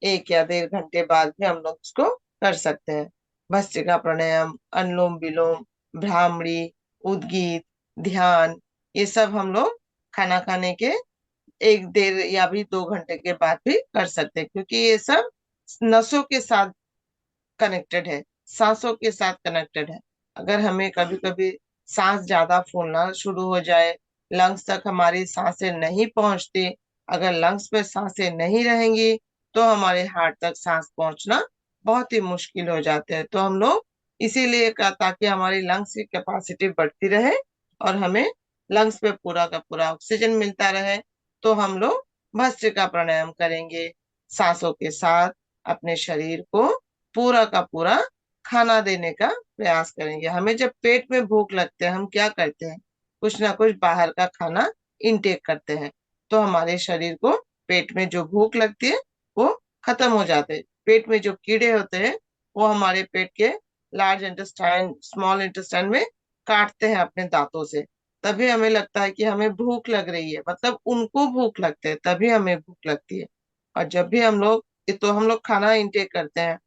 1 या 1.5 घंटे बाद भी हम लोग इसको कर सकते हैं। भस्त्रिका प्राणायाम, अनुलोम विलोम, भ्रामरी, उद्गीत, ध्यान, ये सब हम लोग खाना खाने के 1 देर या भी 2 घंटे के बाद भी कर सकते हैं, क्योंकि ये सब नसों के साथ कनेक्टेड है, सांसों के साथ कनेक्टेड है। अगर हमें कभी कभी सांस ज्यादा फूलना शुरू हो जाए, लंग्स तक हमारी सांसें नहीं पहुंचती, अगर लंग्स में सांसें नहीं रहेंगी तो हमारे हार्ट तक सांस पहुंचना बहुत ही मुश्किल हो जाते हैं। तो हम लोग इसीलिए ताकि हमारी लंग्स की कैपेसिटी बढ़ती रहे और हमें लंग्स पे पूरा का पूरा ऑक्सीजन मिलता रहे, तो हम लोग भस्त्रिका प्राणायाम करेंगे। सांसों के साथ अपने शरीर को पूरा का पूरा खाना देने का प्रयास करेंगे। हमें जब पेट में भूख लगते है, हम क्या करते हैं, कुछ ना कुछ बाहर का खाना इनटेक करते हैं, तो हमारे शरीर को पेट में जो भूख लगती है वो खत्म हो जाते हैं। पेट में जो कीड़े होते हैं वो हमारे पेट के लार्ज इंटेस्टाइन, स्मॉल इंटेस्टाइन में काटते हैं अपने दांतों से, तभी हमें लगता है कि हमें भूख लग रही है, मतलब उनको भूख लगते है तभी हमें भूख लगती है। और जब भी हम लोग खाना इनटेक करते हैं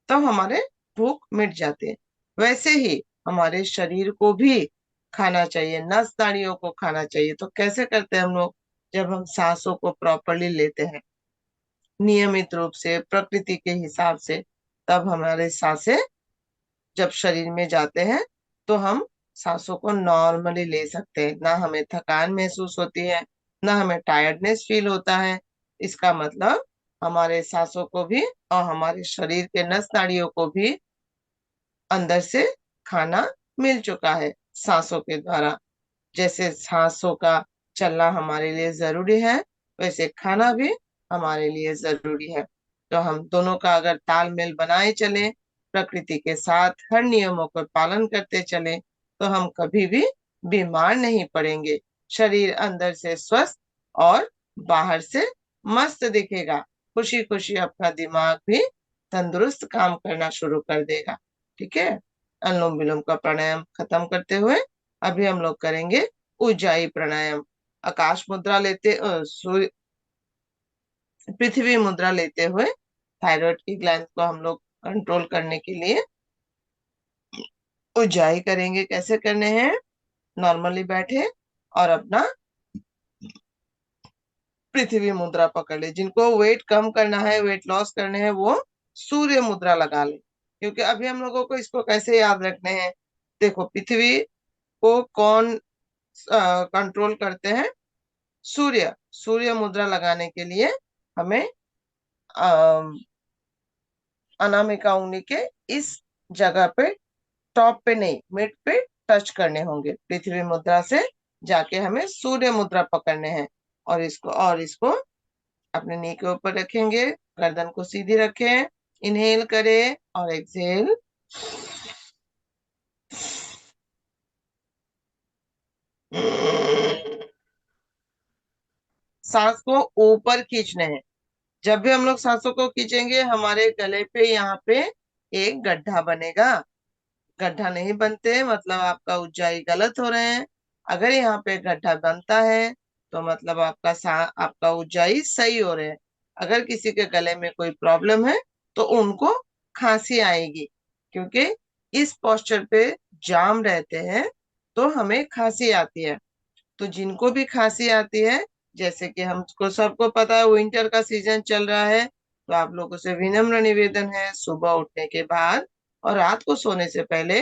तब हमारे भूख मिट जाती है। वैसे ही हमारे शरीर को भी खाना चाहिए, नस नाड़ियों को खाना चाहिए। तो कैसे करते हैं हम लोग, जब हम सांसों को प्रॉपरली लेते हैं नियमित रूप से प्रकृति के हिसाब से, तब हमारे सांसें जब शरीर में जाते हैं तो हम सांसों को नॉर्मली ले सकते हैं, ना हमें थकान महसूस होती है, ना हमें टायर्डनेस फील होता है। इसका मतलब हमारे सांसों को भी और हमारे शरीर के नस नाड़ियों को भी अंदर से खाना मिल चुका है सांसों के द्वारा। जैसे सांसों का चलना हमारे लिए जरूरी है, वैसे खाना भी हमारे लिए जरूरी है। तो हम दोनों का अगर तालमेल बनाए चलें, प्रकृति के साथ हर नियमों का पालन करते चलें, तो हम कभी भी बीमार नहीं पड़ेंगे। शरीर अंदर से स्वस्थ और बाहर से मस्त दिखेगा। खुशी खुशी आपका दिमाग भी तंदुरुस्त काम करना शुरू कर देगा। ठीक है, अनुलोम विलोम का प्राणायाम खत्म करते हुए अभी हम लोग करेंगे उज्जाई प्राणायाम। आकाश मुद्रा लेते सूर्य पृथ्वी मुद्रा लेते हुए थायराइड की ग्लैंड को हम लोग कंट्रोल करने के लिए उज्जाई करेंगे। कैसे करने हैं, नॉर्मली बैठे और अपना पृथ्वी मुद्रा पकड़ ले। जिनको वेट कम करना है, वेट लॉस करने हैं, वो सूर्य मुद्रा लगा ले। क्योंकि अभी हम लोगों को इसको कैसे याद रखने हैं, देखो पृथ्वी को कौन कंट्रोल करते हैं, सूर्य। सूर्य मुद्रा लगाने के लिए हमें अम, अनामिका उंगली के इस जगह पे, टॉप पे नहीं, मिड पे टच करने होंगे। पृथ्वी मुद्रा से जाके हमें सूर्य मुद्रा पकड़ने हैं और इसको अपने नी के ऊपर रखेंगे, गर्दन को सीधी रखें, इनहेल करें और एक्सहेल। सांस को ऊपर खींचने हैं। जब भी हम लोग सांसों को खींचेंगे हमारे गले पे यहाँ पे एक गड्ढा बनेगा। गड्ढा नहीं बनते मतलब आपका उज्जाई गलत हो रहे हैं। अगर यहाँ पे गड्ढा बनता है तो मतलब आपका उज्जाई सही हो रहे हैं। अगर किसी के गले में कोई प्रॉब्लम है तो उनको खांसी आएगी, क्योंकि इस पोस्चर पे जाम रहते हैं तो हमें खांसी आती है। तो जिनको भी खांसी आती है, जैसे कि हमको सबको पता है विंटर का सीजन चल रहा है, तो आप लोगों से विनम्र निवेदन है सुबह उठने के बाद और रात को सोने से पहले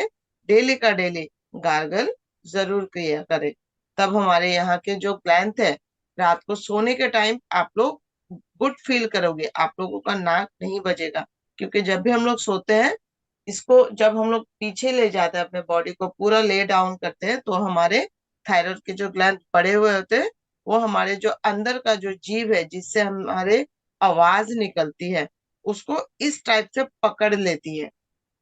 डेली का डेली गार्गल जरूर किया करें। तब हमारे यहाँ के जो ग्लैंड है, रात को सोने के टाइम आप लोग गुड फील करोगे, आप लोगों का नाक नहीं बजेगा। क्योंकि जब भी हम लोग सोते हैं, इसको जब हम लोग पीछे ले जाते हैं, अपने बॉडी को पूरा ले डाउन करते हैं, तो हमारे थायराइड के जो ग्लैंड पड़े हुए होते हैं वो हमारे जो अंदर का जो जीव है जिससे हमारे आवाज निकलती है उसको इस टाइप से पकड़ लेती है।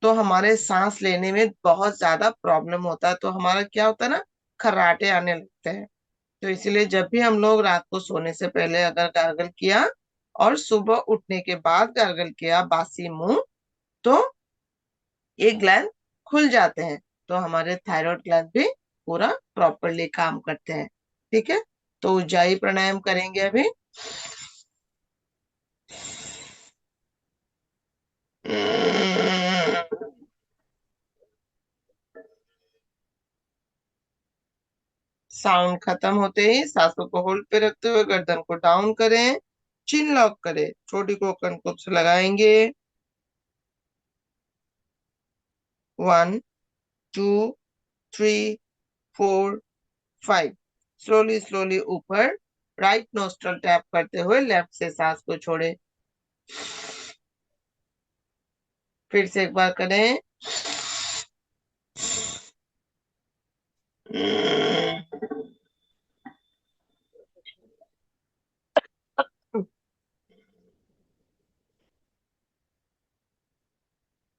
तो हमारे सांस लेने में बहुत ज्यादा प्रॉब्लम होता है, तो हमारा क्या होता है ना, खर्राटे आने लगते हैं। तो इसलिए जब भी हम लोग रात को सोने से पहले अगर गार्गल किया और सुबह उठने के बाद गार्गल किया बासी मुंह, तो ये ग्लैंड खुल जाते हैं, तो हमारे थायराइड ग्लैंड भी पूरा प्रॉपरली काम करते हैं। ठीक है, तो उज्जाई प्राणायाम करेंगे अभी। साउंड खत्म होते ही सांसों को होल्ड पे रखते हुए गर्दन को डाउन करें, चिन लॉक करें, छोटी को कनकुब्स लगाएंगे। 1 2 3 4 5। स्लोली स्लोली ऊपर राइट नोस्ट्रल टैप करते हुए लेफ्ट से सांस को छोड़े। फिर से एक बार करें।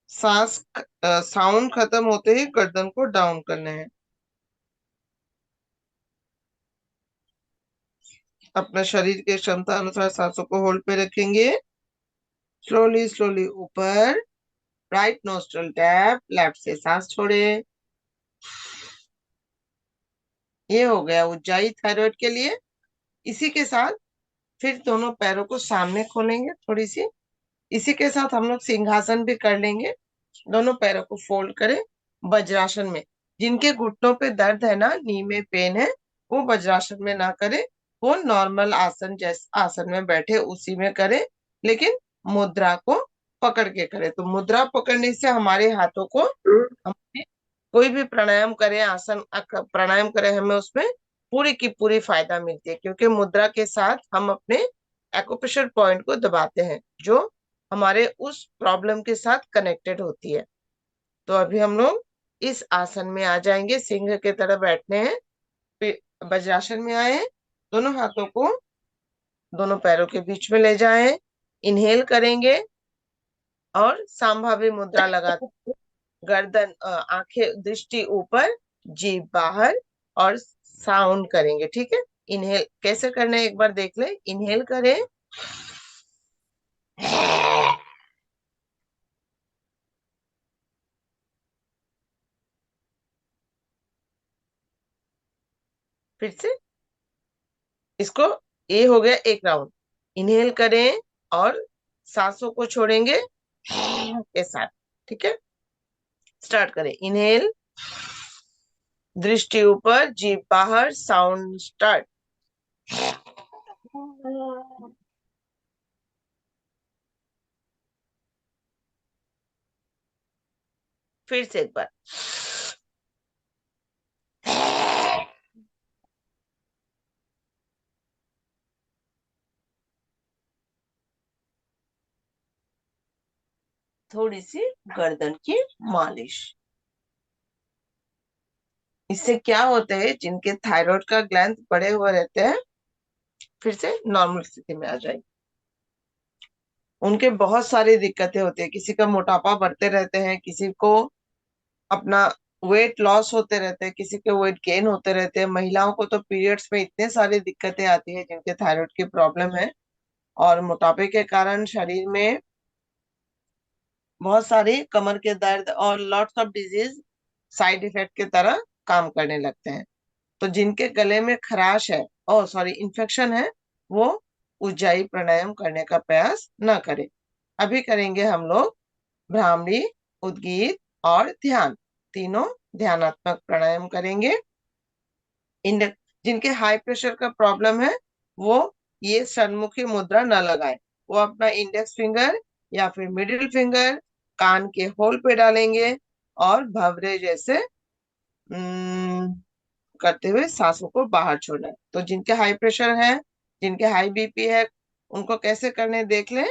साउंड खत्म होते ही गर्दन को डाउन करना है। अपना शरीर के क्षमता अनुसार सांसों को होल्ड पे रखेंगे। स्लोली स्लोली ऊपर राइट नोस्ट्रल टैप, लेफ्ट से सांस छोड़े। ये हो गया ऊंचाई थायराइड के लिए। इसी के साथ फिर दोनों पैरों को सामने खोलेंगे थोड़ी सी। इसी के साथ हम लोग सिंहासन भी कर लेंगे। दोनों पैरों को फोल्ड करें वज्रासन में। जिनके घुटनों पे दर्द है ना, नी में पेन है, वो वज्रासन में ना करे, वो नॉर्मल आसन जैसे आसन में बैठे उसी में करे, लेकिन मुद्रा को पकड़ के करे। तो मुद्रा पकड़ने से हमारे हाथों को हमें कोई भी प्राणायाम करें, आसन प्राणायाम करें, हमें उसमें पूरी की पूरी फायदा मिलती है, क्योंकि मुद्रा के साथ हम अपने एक्यूप्रेशर पॉइंट को दबाते हैं जो हमारे उस प्रॉब्लम के साथ कनेक्टेड होती है। तो अभी हम लोग इस आसन में आ जाएंगे, सिंह के तरह बैठने हैं। फिर वज्रासन में आए, दोनों हाथों को दोनों पैरों के बीच में ले जाएं, इनहेल करेंगे और सांभावी मुद्रा लगा गर्दन आंखें दृष्टि ऊपर, जीभ बाहर और साउंड करेंगे। ठीक है, इनहेल कैसे करना है एक बार देख ले। इनहेल करें, फिर से इसको, ये हो गया एक राउंड। इनहेल करें और सांसों को छोड़ेंगे के साथ। ठीक है, स्टार्ट करें। इनहेल, दृष्टि ऊपर, जीभ बाहर, साउंड स्टार्ट। फिर से एक बार। थोड़ी सी गर्दन की मालिश। इससे क्या होता है, जिनके थायराइड का ग्लैंड बड़े हुए रहते हैं, फिर से नॉर्मल स्थिति में आ जाएंगे। उनके बहुत सारी दिक्कतें होती है, किसी का मोटापा बढ़ते रहते हैं, किसी को अपना वेट लॉस होते रहते हैं, किसी के वेट गेन होते रहते हैं। महिलाओं को तो पीरियड्स में इतने सारी दिक्कतें आती है जिनके थायराइड की प्रॉब्लम है, और मोटापे के कारण शरीर में बहुत सारी कमर के दर्द और lots of disease side effect की तरह काम करने लगते हैं। तो जिनके गले में खराश है, ओ सॉरी इन्फेक्शन है, वो उज्जाई प्राणायाम करने का प्रयास न करें। अभी करेंगे हम लोग भ्रामरी, उद्गीत और ध्यान, तीनों ध्यानात्मक प्राणायाम करेंगे। जिनके हाई प्रेशर का प्रॉब्लम है, वो ये सन्मुखी मुद्रा न लगाए। वो अपना इंडेक्स फिंगर या फिर मिडिल फिंगर कान के होल पे डालेंगे और भवरे जैसे करते हुए सांसों को बाहर छोड़ना है। तो जिनके हाई प्रेशर है, जिनके हाई बीपी है, उनको कैसे करने देख लें।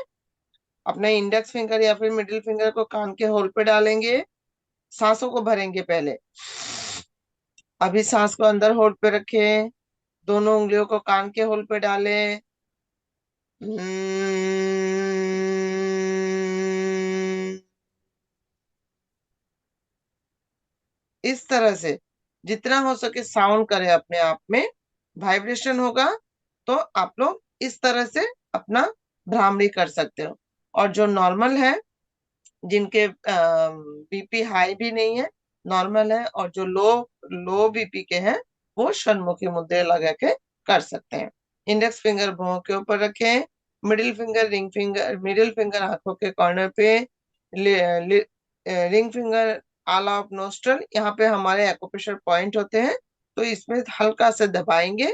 अपने इंडेक्स फिंगर या फिर मिडिल फिंगर को कान के होल पे डालेंगे, सांसों को भरेंगे पहले। अभी सांस को अंदर होल्ड पे रखें, दोनों उंगलियों को कान के होल पे डालें। इस तरह से जितना हो सके साउंड करें, अपने आप में वाइब्रेशन होगा। तो आप लोग इस तरह से अपना भ्रामरी कर सकते हो। और जो नॉर्मल है, जिनके बीपी हाई भी नहीं है, नॉर्मल है, और जो लो लो बीपी के हैं, वो षण्मुखी मुद्रे लगा के कर सकते हैं। इंडेक्स फिंगर भौं के ऊपर रखें, middle finger ring finger, middle finger आंखों के कॉर्नर पे, रिंग फिंगर आला ऑफ नोस्ट्रल, यहाँ पे हमारे एक्यूप्रेशर पॉइंट होते हैं। तो इसमें हल्का से दबाएंगे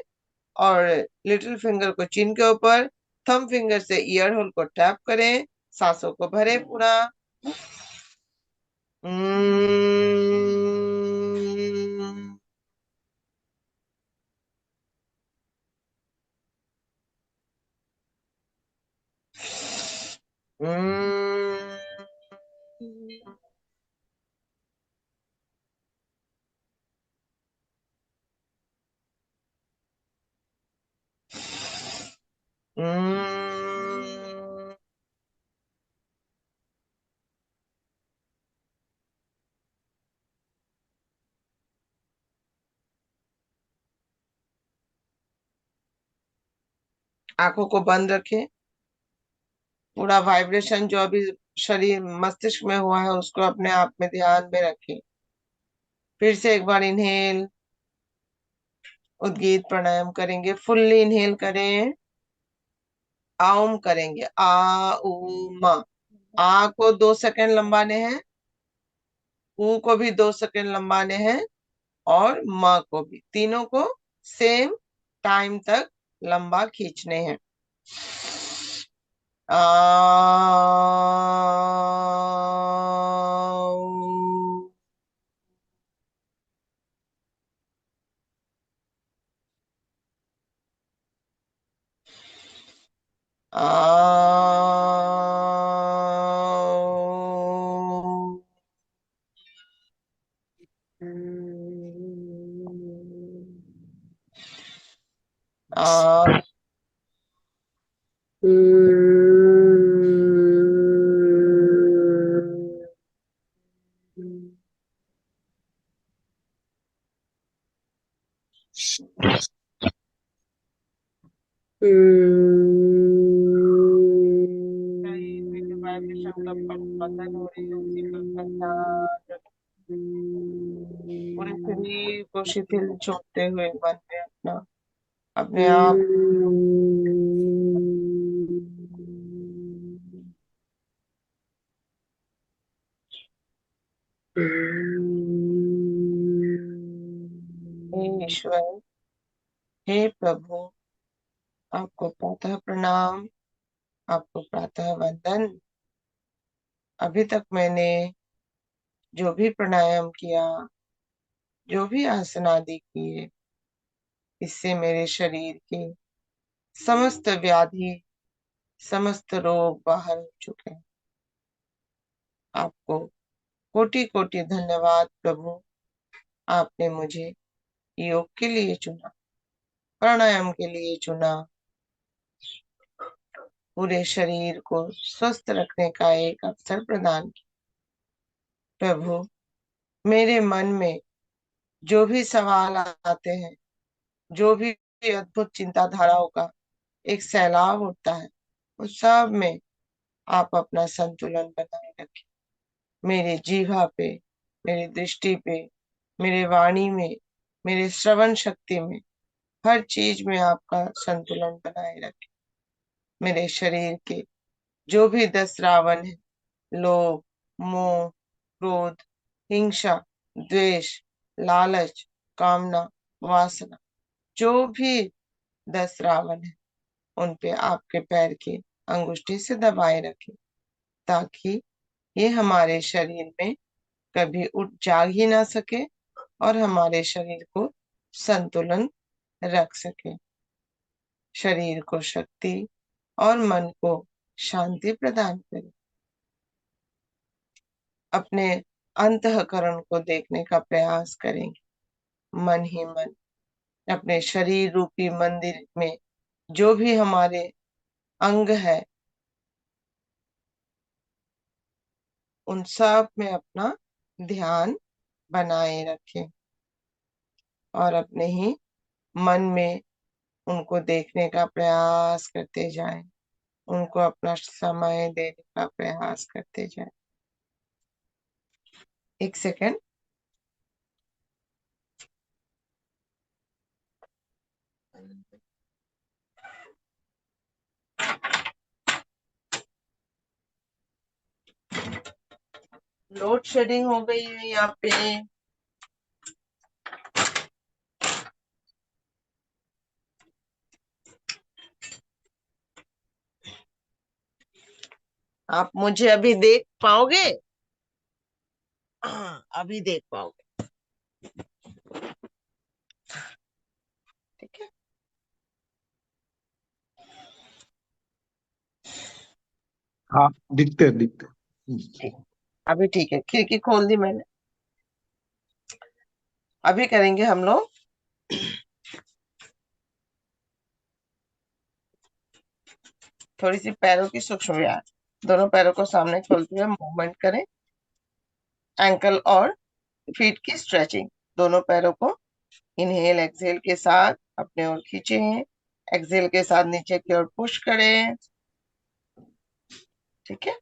और लिटिल फिंगर को चिन के ऊपर, थंब फिंगर से ईयर होल को टैप करें, सांसों को भरे पूरा। आंखों को बंद रखें, पूरा वाइब्रेशन जो अभी शरीर मस्तिष्क में हुआ है उसको अपने आप में ध्यान में रखें। फिर से एक बार इनहेल, उद्गीत प्राणायाम करेंगे, फुल्ली इनहेल करें, आउम करेंगे, आ उ मा। आ को 2 सेकंड लंबाने हैं, ऊ को भी 2 सेकंड लंबाने हैं, और माँ को भी, तीनों को सेम टाइम तक लंबा खींचने हैं। आ बंधन हो रही है उसी पर ध्यान रखें। पूरे शरीर को शिथिल छोड़ते हुए मन में अपना अपने आप हे ईश्वर, हे प्रभु, आपको प्रातः प्रणाम, आपको प्रातः वंदन। अभी तक मैंने जो भी प्राणायाम किया, जो भी आसन आदि किए, इससे मेरे शरीर के समस्त व्याधि, समस्त रोग बाहर हो चुके हैं। आपको कोटि कोटि धन्यवाद प्रभु, आपने मुझे योग के लिए चुना, प्राणायाम के लिए चुना, पूरे शरीर को स्वस्थ रखने का एक अवसर प्रदान किया। प्रभु, मेरे मन में जो भी सवाल आते हैं, जो भी अद्भुत चिंताधाराओं का एक सैलाब उठता है, उस सब में आप अपना संतुलन बनाए रखें। मेरे जीवा पे, मेरी दृष्टि पे, मेरे वाणी में, मेरे श्रवण शक्ति में, हर चीज में आपका संतुलन बनाए रखें। मेरे शरीर के जो भी 10 रावण है, लोभ, मोह, क्रोध, हिंसा, द्वेष, लालच, कामना, वासना, जो भी 10 रावण है, उन पे आपके पैर की अंगुष्ठी से दबाए रखें, ताकि ये हमारे शरीर में कभी उठ जाग ही ना सके और हमारे शरीर को संतुलन रख सके, शरीर को शक्ति और मन को शांति प्रदान करे। अपने अंतःकरण को देखने का प्रयास करेंगे, मन ही मन अपने शरीर रूपी मंदिर में जो भी हमारे अंग है, उन सब में अपना ध्यान बनाए रखें और अपने ही मन में उनको देखने का प्रयास करते जाएं, उनको अपना समय देने का प्रयास करते जाएं। एक सेकंड। लोड शेडिंग हो गई है यहाँ पे। आप मुझे अभी देख पाओगे? हाँ, अभी देख पाओगे। ठीक है, हाँ, दिखते दिखते। ठीक, अभी ठीक है, खिड़की खोल दी मैंने। अभी करेंगे हम लोग थोड़ी सी पैरों की सूक्ष्म व्यायाम। दोनों पैरों को सामने खोलते हुए मूवमेंट करें। एंकल और फीट की स्ट्रेचिंग। दोनों पैरों को इनहेल एक्सहेल के साथ अपने ओर खींचें, एक्सहेल के साथ नीचे की ओर पुश करें। ठीक है,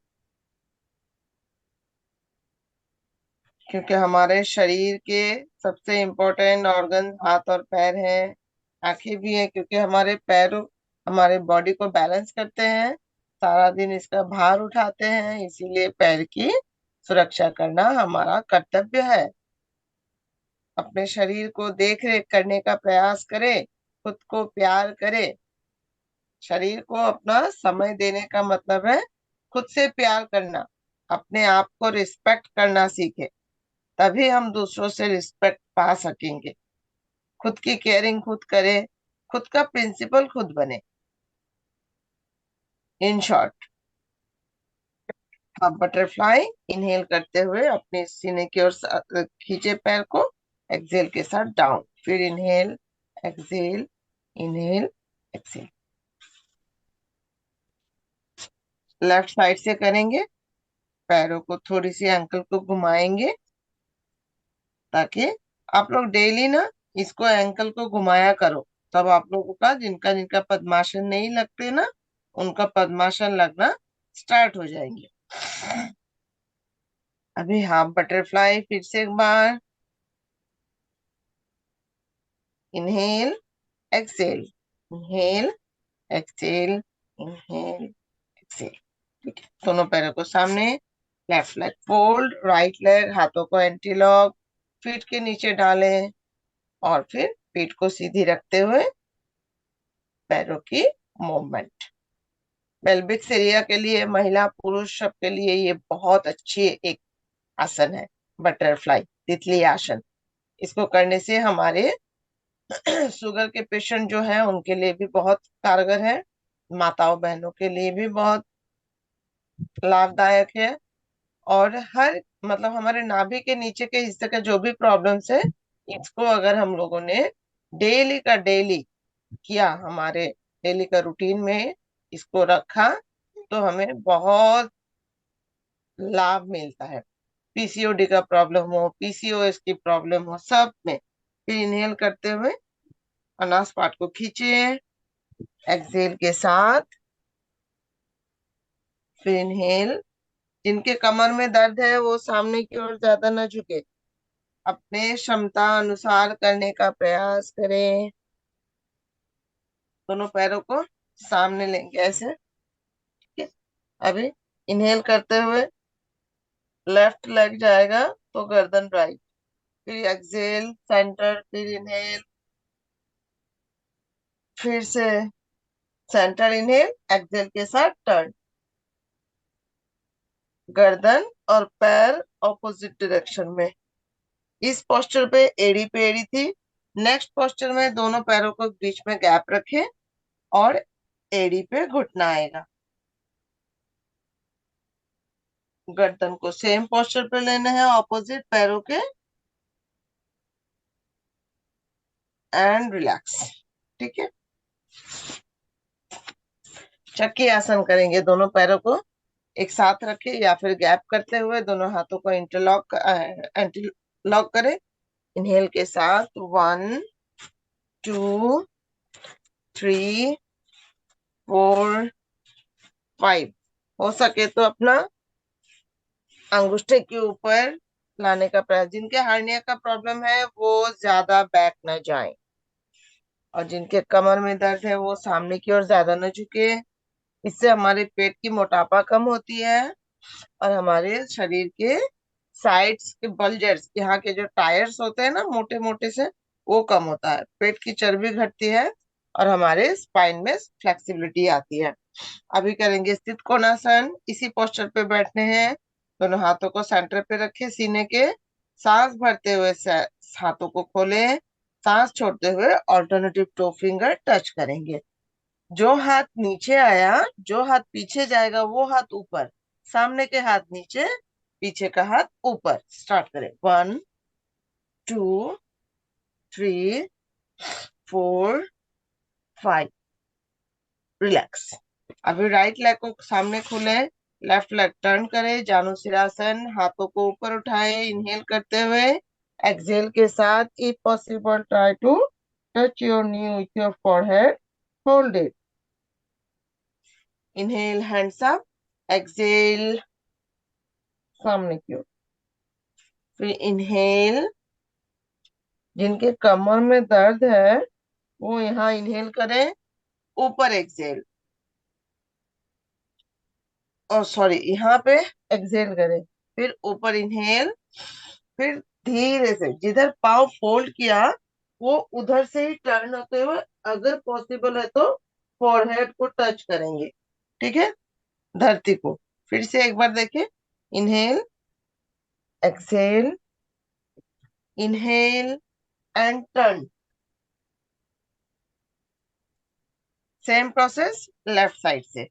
क्योंकि हमारे शरीर के सबसे इम्पोर्टेंट ऑर्गन हाथ और पैर हैं, आंखें भी हैं, क्योंकि हमारे पैरों हमारे बॉडी को बैलेंस करते हैं, सारा दिन इसका भार उठाते हैं, इसीलिए पैर की सुरक्षा करना हमारा कर्तव्य है। अपने शरीर को देख रेख करने का प्रयास करें, खुद को प्यार करें। शरीर को अपना समय देने का मतलब है खुद से प्यार करना, अपने आप को रिस्पेक्ट करना सीखे, तभी हम दूसरों से रिस्पेक्ट पा सकेंगे। खुद की केयरिंग खुद करें, खुद का प्रिंसिपल खुद बने। इन शॉर्ट, आप बटरफ्लाई इनहेल करते हुए अपने सीने की ओर खींचे पैर को, एक्सहेल के साथ डाउन, फिर inhale exhale, inhale exhale. Left side से करेंगे। पैरों को थोड़ी सी एंकल को घुमाएंगे, ताकि आप लोग डेली ना इसको एंकल को घुमाया करो। तब आप लोगों का जिनका जिनका पद्मासन नहीं लगते ना, उनका पद्मासन लगना स्टार्ट हो जाएंगे। अभी हाफ बटरफ्लाई फिर से एक बार। Inhale exhale, inhale exhale, inhale exhale. ठीक है, दोनों पैरों को सामने, left leg fold, right leg, हाथों को एंटी लॉक, फीट के नीचे डालें और फिर पीठ को सीधी रखते हुए पैरों की मूवमेंट। पेल्विक एरिया के लिए, महिला पुरुष सबके लिए ये बहुत अच्छी एक आसन है, बटरफ्लाई तितली आसन। इसको करने से हमारे शुगर के पेशेंट जो है उनके लिए भी बहुत कारगर है, माताओं बहनों के लिए भी बहुत लाभदायक है। और हर मतलब हमारे नाभि के नीचे के हिस्से का जो भी प्रॉब्लम्स है, इसको अगर हम लोगों ने डेली का डेली किया, हमारे डेली का रूटीन में इसको रखा, तो हमें बहुत लाभ मिलता है। पीसीओडी का प्रॉब्लम हो, पीसीओएस की प्रॉब्लम हो, सब में। फिर इनहेल करते हुए अनासपाट को खींचे, एक्सहेल के साथ, फिर इनहेल। जिनके कमर में दर्द है वो सामने की ओर ज्यादा न झुके, अपने क्षमता अनुसार करने का प्रयास करें। दोनों पैरों को सामने लेंगे ऐसे। ठीक है, अभी इनहेल करते हुए लेफ्ट लेग जाएगा तो गर्दन राइट, फिर एक्सहेल सेंटर, फिर इनहेल, फिर से सेंटर इनहेल, एक्सहेल के साथ टर्न, गर्दन और पैर ऑपोजिट डायरेक्शन में। इस पोस्टर पे एड़ी थी। नेक्स्ट पोस्टर में दोनों पैरों को बीच में गैप रखें और एड़ी पे घुटना आएगा। गर्दन को सेम पोस्टर पे लेना है, ऑपोजिट पैरों के, एंड रिलैक्स। ठीक है, चक्की आसन करेंगे। दोनों पैरों को एक साथ रखें या फिर गैप करते हुए दोनों हाथों को इंटरलॉक करें। इनहेल के साथ 1 2 3 4 5। हो सके तो अपना अंगूठे के ऊपर लाने का प्रयास। जिनके हार्निया का प्रॉब्लम है वो ज्यादा बैक न जाए, और जिनके कमर में दर्द है वो सामने की ओर ज्यादा न झुके। इससे हमारे पेट की मोटापा कम होती है और हमारे शरीर के साइड्स के बल्जर्स, यहाँ के जो टायर्स होते हैं ना मोटे मोटे से, वो कम होता है, पेट की चर्बी घटती है और हमारे स्पाइन में फ्लेक्सिबिलिटी आती है। अभी करेंगे स्थित कोणासन। इसी पोस्चर पे बैठने हैं। दोनों हाथों को सेंटर पे रखे सीने के। सांस भरते हुए हाथों को खोले। सांस छोड़ते हुए ऑल्टरनेटिव टो फिंगर टच करेंगे। जो हाथ नीचे आया, जो हाथ पीछे जाएगा वो हाथ ऊपर, सामने के हाथ नीचे, पीछे का हाथ ऊपर। स्टार्ट करें। 1 2 3 4 5। रिलैक्स। अभी राइट लेग को सामने खोले, लेफ्ट लेग टर्न करें, जानुसिरासन। हाथों को ऊपर उठाए इनहेल करते हुए। एक्सहेल के साथ if possible try to touch your knee with your forehead. Hold it. Inhale hands up. Exhale सामने की ओर। फिर इनहेल। जिनके कमर में दर्द है वो यहाँ इनहेल करें, ऊपर एक्सहेल, और सॉरी यहाँ पे एक्सहेल करें, फिर ऊपर इनहेल। फिर धीरे से जिधर पाँव फोल्ड किया वो उधर से ही टर्न होते हुए, अगर पॉसिबल है तो फोरहेड को टच करेंगे। ठीक है, धरती को। फिर से एक बार देखें। Inhale, exhale, inhale and turn. Same process left side से।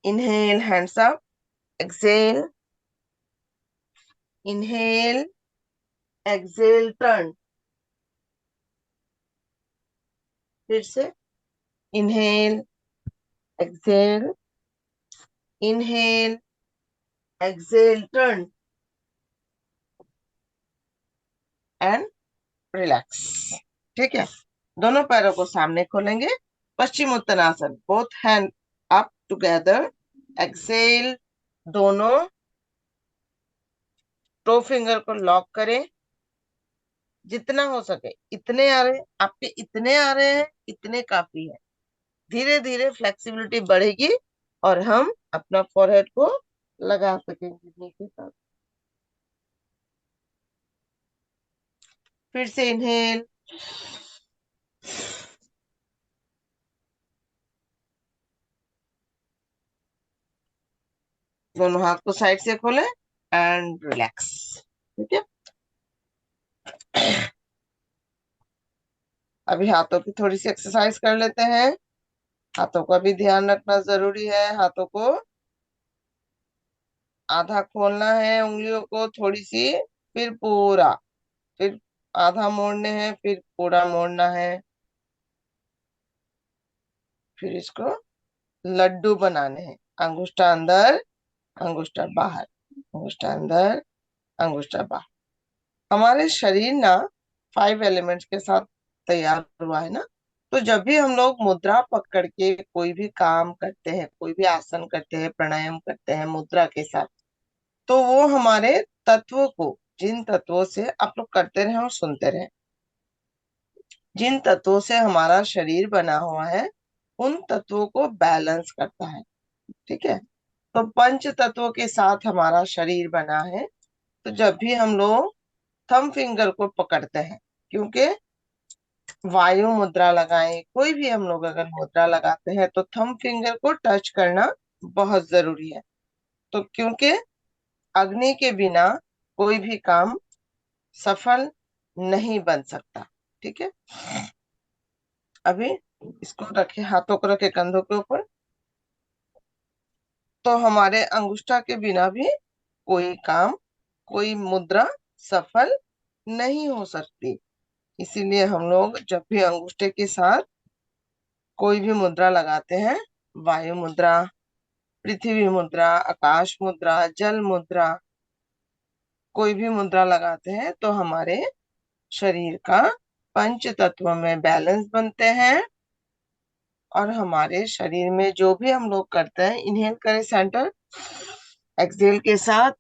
Inhale hands up. Exhale, inhale, exhale turn. फिर से inhale, exhale, inhale, exhale turn and relax. ठीक है, दोनों पैरों को सामने खोलेंगे। Paschimottanasana. Both hand up together. Exhale. दोनों टो फिंगर को लॉक करें। जितना हो सके इतने आ रहे, आपके इतने आ रहे हैं, इतने काफी है। धीरे धीरे फ्लेक्सिबिलिटी बढ़ेगी और हम अपना फोरहेड को लगा सकेंगे नीचे तक। फिर से इनहेल, दोनों हाथ को साइड से खोलें एंड रिलैक्स। ठीक है, अभी हाथों की थोड़ी सी एक्सरसाइज कर लेते हैं। हाथों का भी ध्यान रखना जरूरी है। हाथों को आधा खोलना है, उंगलियों को थोड़ी सी, फिर पूरा, फिर आधा मोड़ने हैं, फिर पूरा मोड़ना है। फिर इसको लड्डू बनाने हैं। अंगुष्ठा अंदर, अंगुष्ठा बाहर, अंगुष्ठा अंदर, अंगुष्ठा बाहर। हमारे शरीर ना 5 एलिमेंट्स के साथ तैयार हुआ है ना। तो जब भी हम लोग मुद्रा पकड़ के कोई भी काम करते हैं, कोई भी आसन करते हैं, प्राणायाम करते हैं मुद्रा के साथ, तो वो हमारे तत्वों को, जिन तत्वों से आप लोग करते रहे और सुनते रहे, जिन तत्वों से हमारा शरीर बना हुआ है उन तत्वों को बैलेंस करता है। ठीक है, तो पंच तत्वों के साथ हमारा शरीर बना है। तो जब भी हम लोग थंब फिंगर को पकड़ते हैं, क्योंकि वायु मुद्रा लगाएं, कोई भी हम लोग अगर मुद्रा लगाते हैं तो थंब फिंगर को टच करना बहुत जरूरी है। तो क्योंकि अग्नि के बिना कोई भी काम सफल नहीं बन सकता। ठीक है, अभी इसको रखे, हाथों को रखे कंधों के ऊपर। तो हमारे अंगुष्ठा के बिना भी कोई काम, कोई मुद्रा सफल नहीं हो सकती। इसीलिए हम लोग जब भी अंगूठे के साथ कोई भी मुद्रा लगाते हैं, वायु मुद्रा, पृथ्वी मुद्रा, आकाश मुद्रा, जल मुद्रा, कोई भी मुद्रा लगाते हैं तो हमारे शरीर का पंच तत्व में बैलेंस बनते हैं। और हमारे शरीर में जो भी हम लोग करते हैं, इनहेल करें सेंटर, एक्सहेल के साथ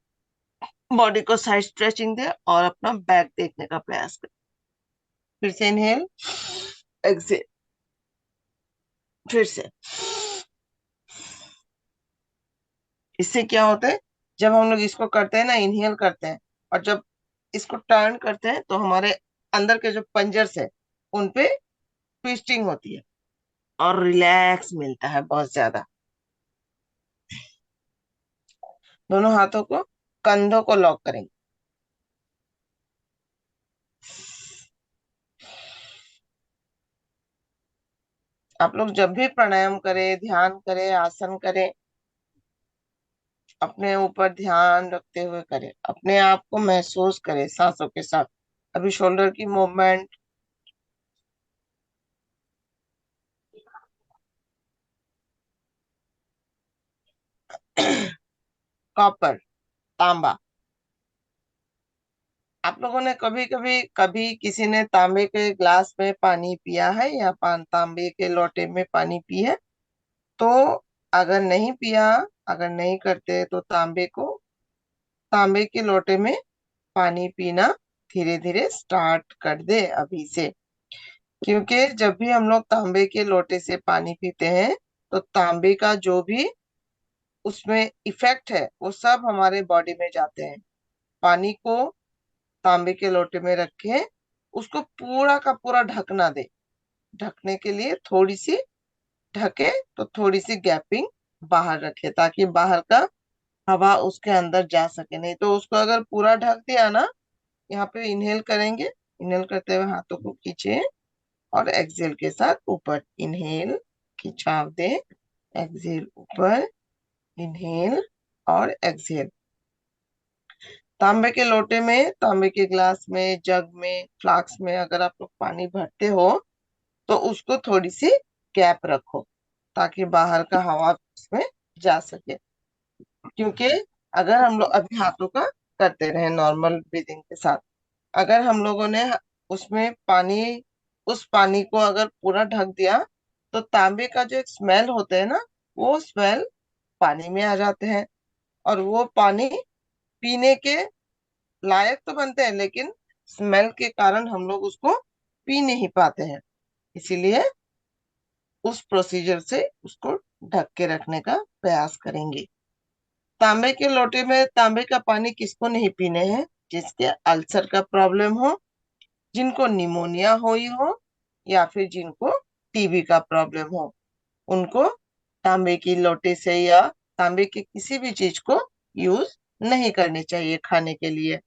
बॉडी को साइड स्ट्रेचिंग दे और अपना बैक देखने का प्रयास करें। फिर से इनहेल, एक्सहेल, फिर से। इससे क्या होता है, जब हम लोग इसको करते हैं ना, इनहेल करते हैं, और जब इसको टर्न करते हैं तो हमारे अंदर के जो पंजर्स है उन पे ट्विस्टिंग होती है। और रिलैक्स मिलता है बहुत ज्यादा। दोनों हाथों को कंधों को लॉक करेंगे। आप लोग जब भी प्राणायाम करें, ध्यान करें, आसन करें, अपने ऊपर ध्यान रखते हुए करें, अपने आप को महसूस करें सांसों के साथ। अभी शोल्डर की मूवमेंट, कॉपर, तांबा। आप लोगों ने कभी कभी कभी किसी ने तांबे के ग्लास में पानी पिया है या तांबे के लोटे में पानी पी है? तो अगर नहीं पिया, अगर नहीं करते तो तांबे के लोटे में पानी पीना धीरे धीरे स्टार्ट कर दे अभी से। क्योंकि जब भी हम लोग तांबे के लोटे से पानी पीते हैं तो तांबे का जो भी उसमें इफेक्ट है वो सब हमारे बॉडी में जाते हैं। पानी को तांबे के लोटे में रखे, उसको पूरा का पूरा ढकना दे। ढकने के लिए थोड़ी सी ढके तो थोड़ी सी गैपिंग बाहर रखे, ताकि बाहर का हवा उसके अंदर जा सके। नहीं तो उसको अगर पूरा ढक दिया ना, यहाँ पे इनहेल करेंगे, इनहेल करते हुए हाथों को खींचे और एक्सहेल के साथ ऊपर। इनहेल, खिंचाव दे, एक्सहेल ऊपर, इनहेल और एक्सहेल। तांबे के लोटे में, तांबे के ग्लास में, जग में, फ्लास्क में अगर आप लोग पानी भरते हो तो उसको थोड़ी सी गैप रखो, ताकि बाहर का हवा उसमें जा सके। क्योंकि अगर हम लोग अभी हाथों का करते रहे नॉर्मल ब्रीदिंग के साथ, अगर हम लोगों ने उसमें पानी, उस पानी को अगर पूरा ढक दिया तो तांबे का जो एक स्मेल होता है ना, वो स्मेल पानी में आ जाते हैं। और वो पानी पीने के लायक तो बनते हैं, लेकिन स्मेल के कारण हम लोग उसको पी नहीं पाते हैं। इसीलिए उस प्रोसीजर से उसको ढक के रखने का प्रयास करेंगे। तांबे के लोटे में तांबे का पानी किसको नहीं पीने हैं? जिसके अल्सर का प्रॉब्लम हो, जिनको निमोनिया हुई हो, या फिर जिनको टीबी का प्रॉब्लम हो, उनको तांबे की लोटे से या तांबे के किसी भी चीज को यूज नहीं करनी चाहिए खाने के लिए।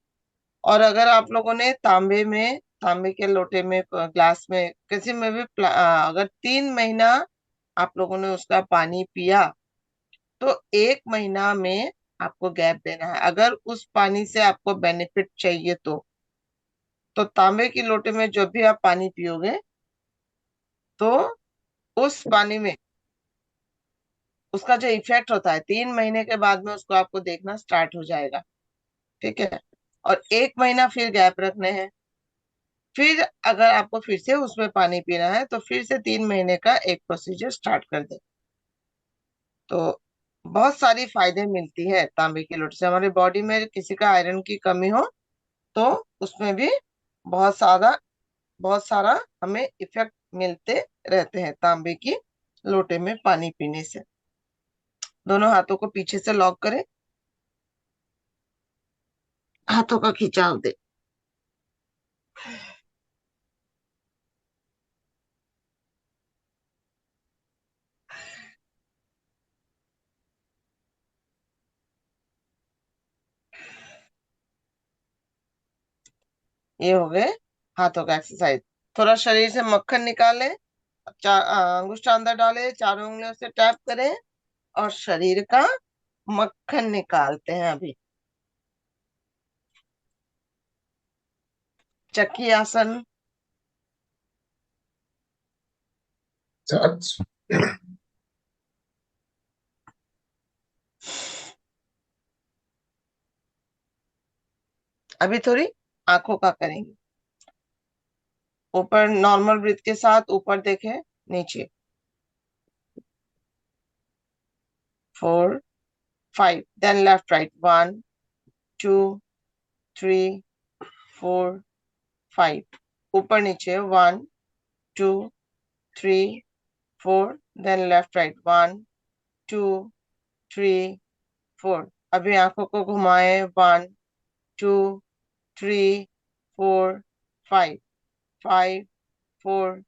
और अगर आप लोगों ने तांबे के लोटे में, ग्लास में, किसी में भी अगर 3 महीना आप लोगों ने उसका पानी पिया तो 1 महीना में आपको गैप देना है, अगर उस पानी से आपको बेनिफिट चाहिए तो तांबे की लोटे में जब भी आप पानी पियोगे तो उस पानी में उसका जो इफेक्ट होता है 3 महीने के बाद में उसको आपको देखना स्टार्ट हो जाएगा। ठीक है। और 1 महीना फिर गैप रखने हैं। फिर अगर आपको फिर से उसमें पानी पीना है तो फिर से 3 महीने का एक प्रोसीजर स्टार्ट कर दे। तो बहुत सारी फायदे मिलती है तांबे की लोटे से। हमारी बॉडी में किसी का आयरन की कमी हो तो उसमें भी बहुत सारा हमें इफेक्ट मिलते रहते हैं तांबे की लोटे में पानी पीने से। दोनों हाथों को पीछे से लॉक करें, हाथों का खिंचाव दे। ये हो गए हाथों का एक्सरसाइज। थोड़ा शरीर से मक्खन निकालें, अंगुष्ठ अंदर डालें, चारों उंगलियों से टैप करें और शरीर का मक्खन निकालते हैं। अभी चक्की आसन। सच। अभी थोड़ी आंखों का करेंगे। ऊपर नॉर्मल ब्रीथ के साथ ऊपर देखें, नीचे। 4, 5, देन लेफ्ट राइट। 1, 2, 3, 4, 5। ऊपर नीचे। 1, 2, 3, 4, देन लेफ्ट राइट। 1, 2, 3, 4। अभी आंखों को घुमाएं। 1, 2, 3, 4, 5, 5, 4,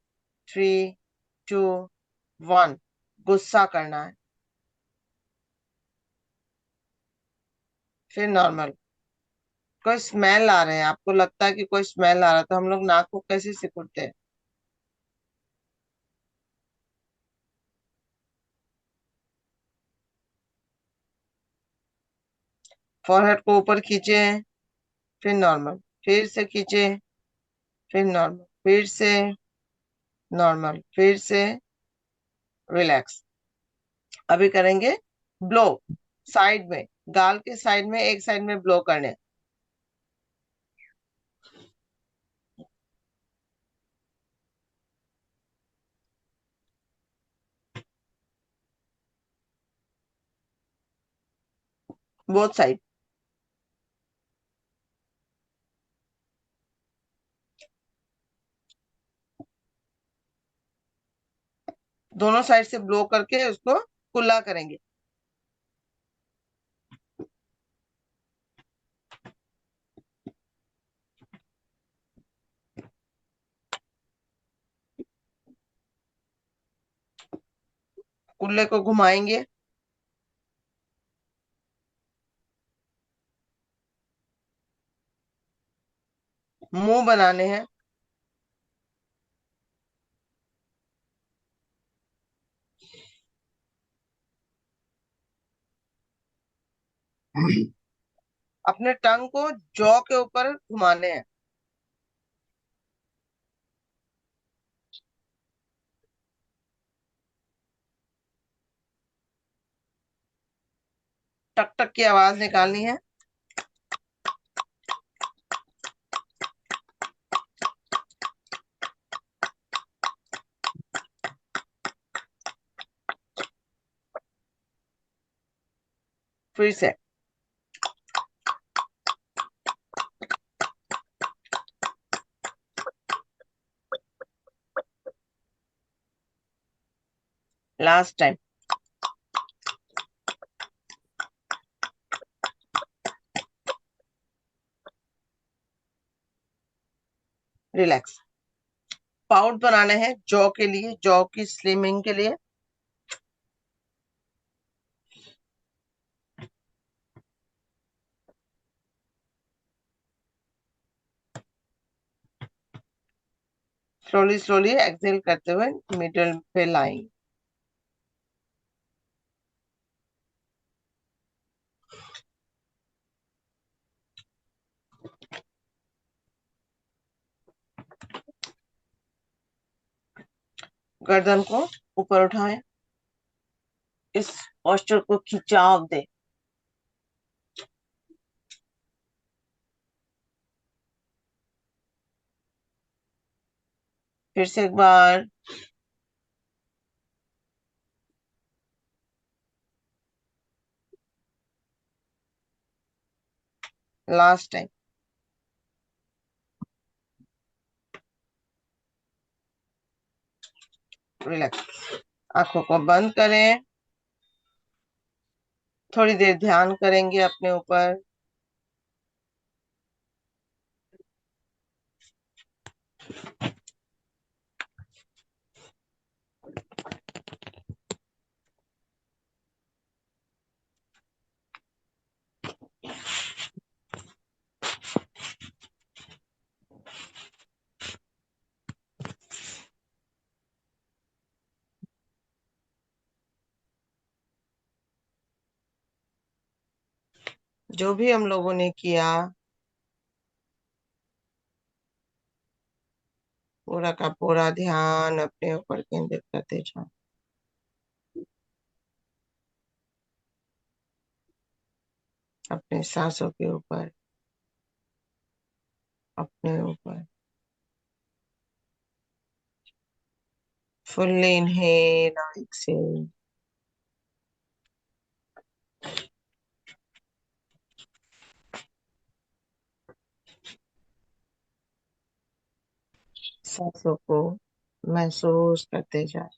3, 2, 1 गुस्सा करना है, फिर नॉर्मल। कोई स्मेल आ रहे हैं, आपको लगता है कि कोई स्मेल आ रहा है, तो हम लोग नाक को कैसे सिकुड़ते हैं? फॉरहेड को ऊपर खींचे, फिर नॉर्मल, फिर से खींचे, फिर नॉर्मल, फिर से नॉर्मल, फिर से रिलैक्स। अभी करेंगे ब्लो, साइड में, गाल के साइड में, एक साइड में ब्लो करने। Both side. दोनों साइड से ब्लो करके उसको कुल्ला करेंगे। कुल्ले को घुमाएंगे, मुंह बनाने हैं, अपने टंग को जॉ के ऊपर घुमाने हैं। टक टक की आवाज निकालनी है। फिर से लास्ट टाइम। रिलैक्स। पाउट बनाने हैं जॉ के लिए, जॉ की स्लिमिंग के लिए। स्लोली स्लोली एक्सेल करते हुए मिडल पे लाएंगे। गर्दन को ऊपर उठाएं, इस पोस्चर को खिंचाव दे। फिर से एक बार। Last time. रिलैक्स। आंखों को बंद करें, थोड़ी देर ध्यान करेंगे अपने ऊपर। जो भी हम लोगों ने किया, पूरा का पूरा ध्यान अपने ऊपर केंद्रित करते जाओ। अपने सांसों के ऊपर, अपने ऊपर। फुल्ली इनहेल और एक्सहेल। सांसों को महसूस करते जाए।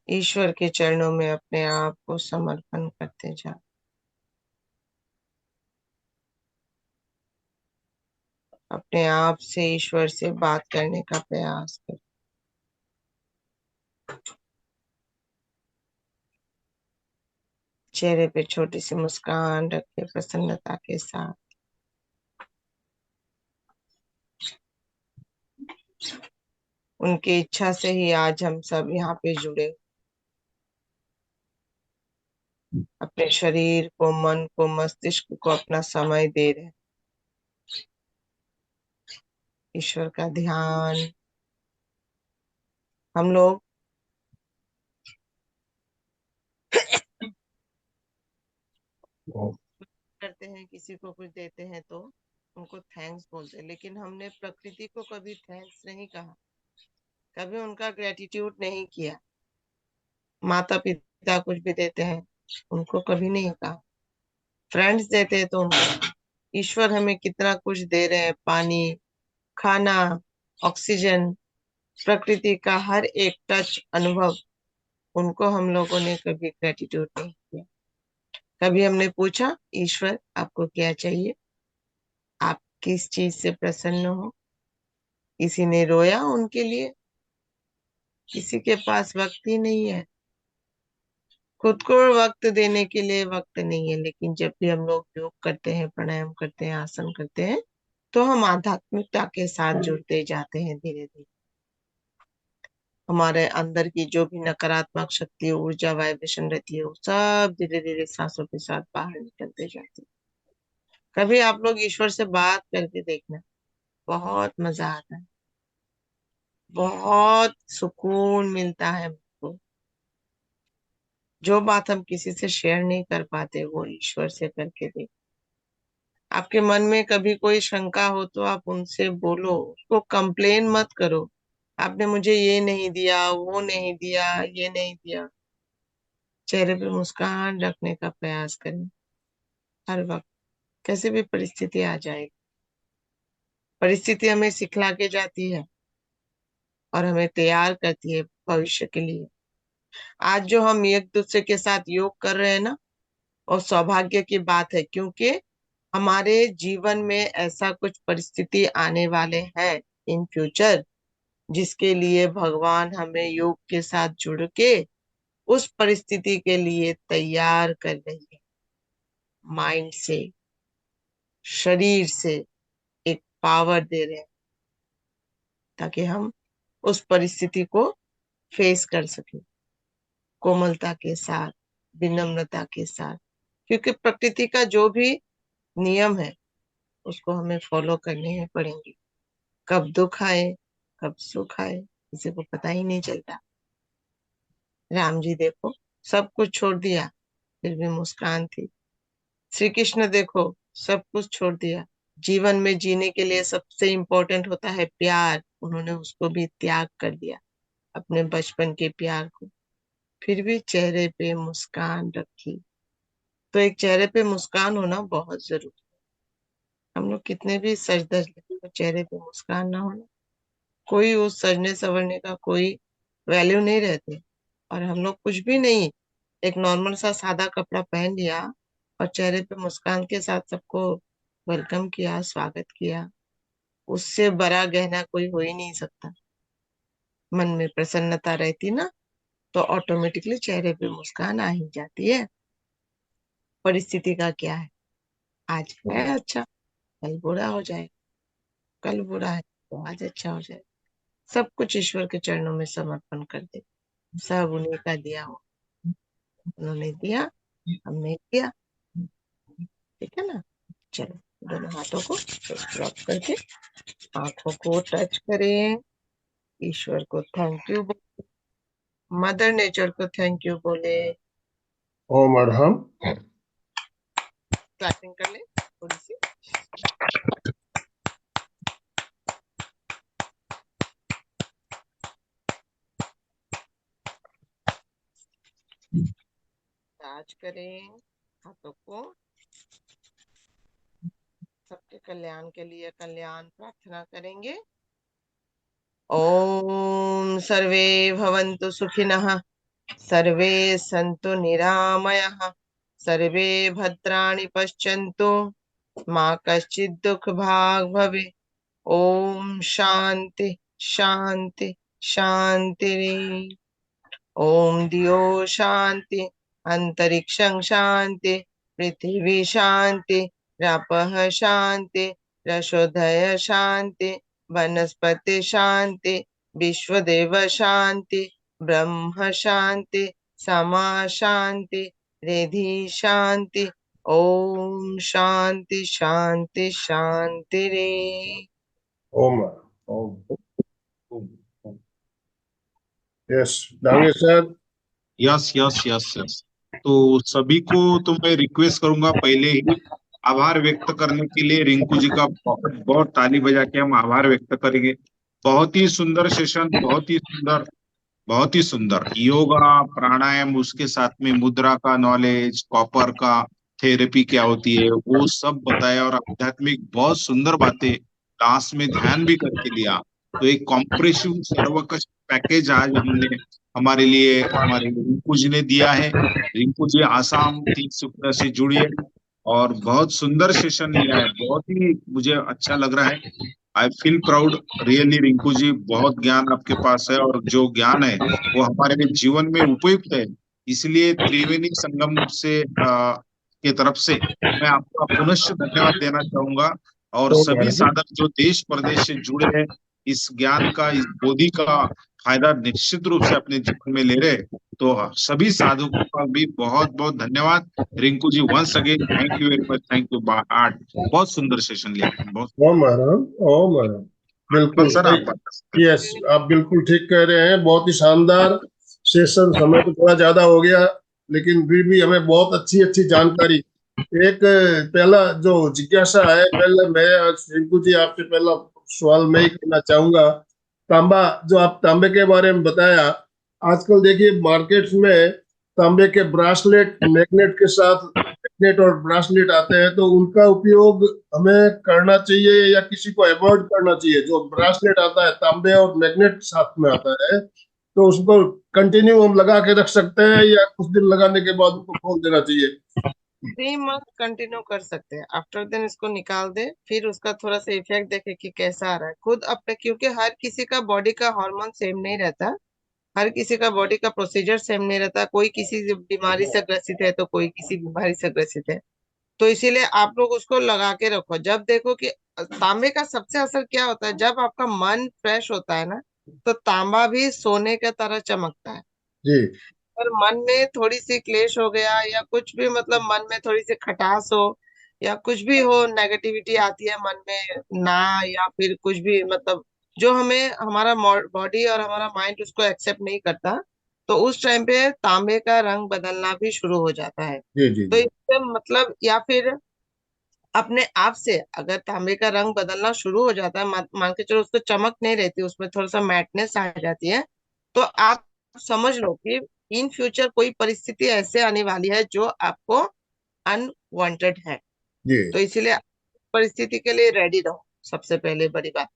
ईश्वर के चरणों में अपने आप को समर्पण करते जाए। अपने आप से ईश्वर से बात करने का प्रयास करें। चेहरे पे छोटी सी मुस्कान रखे प्रसन्नता के साथ। उनकी इच्छा से ही आज हम सब यहाँ पे जुड़े, अपने शरीर को, मन को, मस्तिष्क को अपना समय दे रहे हैं। ईश्वर का ध्यान हम लोग करते हैं, किसी को कुछ देते हैं तो उनको थैंक्स बोलते हैं, लेकिन हमने प्रकृति को कभी थैंक्स नहीं कहा, कभी उनका ग्रेटिट्यूड नहीं किया। माता पिता कुछ भी देते हैं उनको कभी नहीं कहा, फ्रेंड्स देते हैं तो उनको। ईश्वर हमें कितना कुछ दे रहे हैं, पानी, खाना, ऑक्सीजन, प्रकृति का हर एक टच अनुभव, उनको हम लोगों ने कभी ग्रेटिट्यूड नहीं किया। कभी हमने पूछा ईश्वर आपको क्या चाहिए, आप किस चीज से प्रसन्न हो। किसी ने रोया उनके लिए, किसी के पास वक्त ही नहीं है, खुद को वक्त देने के लिए वक्त नहीं है। लेकिन जब भी हम लोग योग करते हैं, प्राणायाम करते हैं, आसन करते हैं, तो हम आध्यात्मिकता के साथ जुड़ते जाते हैं। धीरे धीरे हमारे अंदर की जो भी नकारात्मक शक्ति, ऊर्जा, वाइब्रेशन रहती है, वो सब धीरे धीरे सांसों के साथ बाहर निकलते जाती है। कभी आप लोग ईश्वर से बात करके देखना, बहुत मजा आता है, बहुत सुकून मिलता है हमको। जो बात हम किसी से शेयर नहीं कर पाते वो ईश्वर से करके देख। आपके मन में कभी कोई शंका हो तो आप उनसे बोलो, उसको कंप्लेन मत करो, आपने मुझे ये नहीं दिया, वो नहीं दिया, ये नहीं दिया। चेहरे पे मुस्कान रखने का प्रयास करें हर वक्त, कैसे भी परिस्थिति आ जाए। परिस्थिति हमें सिखला के जाती है और हमें तैयार करती है भविष्य के लिए। आज जो हम एक दूसरे के साथ योग कर रहे हैं ना, और सौभाग्य की बात है, क्योंकि हमारे जीवन में ऐसा कुछ परिस्थिति आने वाले हैं इन फ्यूचर, जिसके लिए भगवान हमें योग के साथ जुड़ के उस परिस्थिति के लिए तैयार कर रही है। माइंड से, शरीर से एक पावर दे रहे हैं ताकि हम उस परिस्थिति को फेस कर सके कोमलता के साथ, विनम्रता के साथ। क्योंकि प्रकृति का जो भी नियम है उसको हमें फॉलो करने ही पड़ेंगे। कब दुख आए, कब सुख आए, किसी को पता ही नहीं चलता। राम जी देखो, सब कुछ छोड़ दिया फिर भी मुस्कान थी। श्री कृष्ण देखो, सब कुछ छोड़ दिया। जीवन में जीने के लिए सबसे इम्पोर्टेंट होता है प्यार, उन्होंने उसको भी त्याग कर दिया, अपने बचपन के प्यार को, फिर भी चेहरे पे मुस्कान रखी। तो एक चेहरे पे मुस्कान होना बहुत जरूरी है। हम लोग कितने भी सज धज लें, तो चेहरे पे मुस्कान ना होना, कोई उस सजने संवरने का कोई वैल्यू नहीं रहती। और हम लोग कुछ भी नहीं, एक नॉर्मल सा सादा कपड़ा पहन लिया और चेहरे पे मुस्कान के साथ सबको वेलकम किया, स्वागत किया, उससे बड़ा गहना कोई हो ही नहीं सकता। मन में प्रसन्नता रहती ना, तो ऑटोमेटिकली चेहरे पे मुस्कान आ ही जाती है। परिस्थिति का क्या है, आज है अच्छा, कल बुरा हो जाए, कल बुरा है तो आज अच्छा हो जाए। सब कुछ ईश्वर के चरणों में समर्पण कर दे, सब उन्हीं का दिया हो, उन्होंने दिया, हमने दिया, ठीक है ना। चलो दोनों हाथों को ड्रॉप करके आंखों को टच करें, ईश्वर को थैंक यू, मदर नेचर को थैंक यू बोले, ओम अरहम। क्लैपिंग कर ले थोड़ी सी। आज करें हाथों को, सबके कल्याण के लिए कल्याण प्रार्थना करेंगे। ओम सर्वे भवन्तु सुखिनः, सर्वे सन्तु निरामयः, सर्वे भद्राणि पश्यन्तु, मा कश्चित् दुःख भाग् भवे। ओम शांति शांति शांति। ओम दियो शांति अंतरिक्षं शांति पृथिवी शांति रापः शांति रसोदय शांति वनस्पति शांति विश्वदेव शांति ब्रह्म शांति समा शांति रिधि शांति ओम शांति शांति शांति रे। ओम ओम yes Dange sir. Yes yes yes yes. तो सभी को तो मैं रिक्वेस्ट करूंगा पहले ही आभार व्यक्त करने के लिए। रिंकू जी का बहुत बहुत ताली बजा के हम आभार व्यक्त करेंगे। बहुत ही सुंदर सेशन, बहुत ही सुंदर, बहुत ही सुंदर। योगा, प्राणायाम, उसके साथ में मुद्रा का नॉलेज, कॉपर का थेरेपी क्या होती है वो सब बताया, और आध्यात्मिक बहुत सुंदर बातें लास्ट में ध्यान भी करके लिया। तो एक कॉम्प्रेसिव सर्वकष पैकेज आज हमने हमारे लिए हमारे रिंकू जी ने दिया है। रिंकू जी आसाम 30 सितंबर से जुड़िए और बहुत सुंदर सेशन लिया है, बहुत ही मुझे अच्छा लग रहा है। I feel proud really Rinku ji, बहुत ज्ञान आपके पास है और जो ज्ञान है वो हमारे जीवन में उपयुक्त है। इसलिए त्रिवेणी संगम से के तरफ से मैं आपका पुनश्च धन्यवाद देना चाहूंगा। और ओम सभी साधक जो देश प्रदेश से जुड़े हैं, इस ज्ञान का, इस बोधि का फायदा निश्चित रूप से अपने जीवन में ले रहे, तो सभी साधकों का भी बहुत बहुत धन्यवाद। Rinku ji once again thank you very much, thank you heart. बहुत सुंदर सेशन लिया, बहुत ओम महाराज ओम महाराज बिल्कुल सर सही। आप। यस आप बिल्कुल ठीक कह रहे हैं, बहुत ही शानदार सेशन। समय तो थोड़ा ज्यादा हो गया लेकिन फिर भी हमें बहुत अच्छी अच्छी जानकारी। एक पहला जो जिज्ञासा है, पहले मैं रिंकू जी आपसे पहला सवाल मैं ही करना चाहूंगा। तांबा, जो आप तांबे के बारे में बताया, आजकल देखिए मार्केट्स में तांबे के ब्रासलेट मैग्नेट के साथ, मैग्नेट और ब्रासलेट आते हैं, तो उनका उपयोग हमें करना चाहिए या किसी को अवॉइड करना चाहिए? जो ब्रासलेट आता है तांबे और मैग्नेट साथ में आता है, तो उसको कंटिन्यू हम लगा के रख सकते हैं या कुछ दिन लगाने के बाद उसको खोल देना चाहिए? 3 मंथ कंटिन्यू कर सकते हैं, आफ्टर देन इसको निकाल दे, फिर उसका थोड़ा सा इफेक्ट देखे कि कैसा आ रहा है खुद अपने, क्योंकि हर किसी का बॉडी का हार्मोन सेम नहीं रहता, हर किसी का बॉडी का प्रोसीजर सेम नहीं रहता, कोई किसी बीमारी से ग्रसित है तो कोई किसी बीमारी से ग्रसित है। तो इसीलिए आप लोग उसको लगा के रखो। जब देखो कि तांबे का सबसे असर क्या होता है, जब आपका मन फ्रेश होता है ना, तो तांबा भी सोने के तरह चमकता है। जी और मन में थोड़ी सी क्लेश हो गया या कुछ भी, मतलब मन में थोड़ी सी खटास हो या कुछ भी हो, नेगेटिविटी आती है मन में ना, या फिर कुछ भी, मतलब जो हमें हमारा बॉडी और हमारा माइंड उसको एक्सेप्ट नहीं करता, तो उस टाइम पे तांबे का रंग बदलना भी शुरू हो जाता है। जी जी तो जी इससे मतलब, या फिर अपने आप से अगर तांबे का रंग बदलना शुरू हो जाता है, मान के चलो उसको चमक नहीं रहती, उसमें थोड़ा सा मैटनेस आ जाती है, तो आप समझ लो कि इन फ्यूचर कोई परिस्थिति ऐसे आने वाली है जो आपको अनवांटेड है। जी तो इसीलिए परिस्थिति के लिए रेडी रहो। सबसे पहले बड़ी बात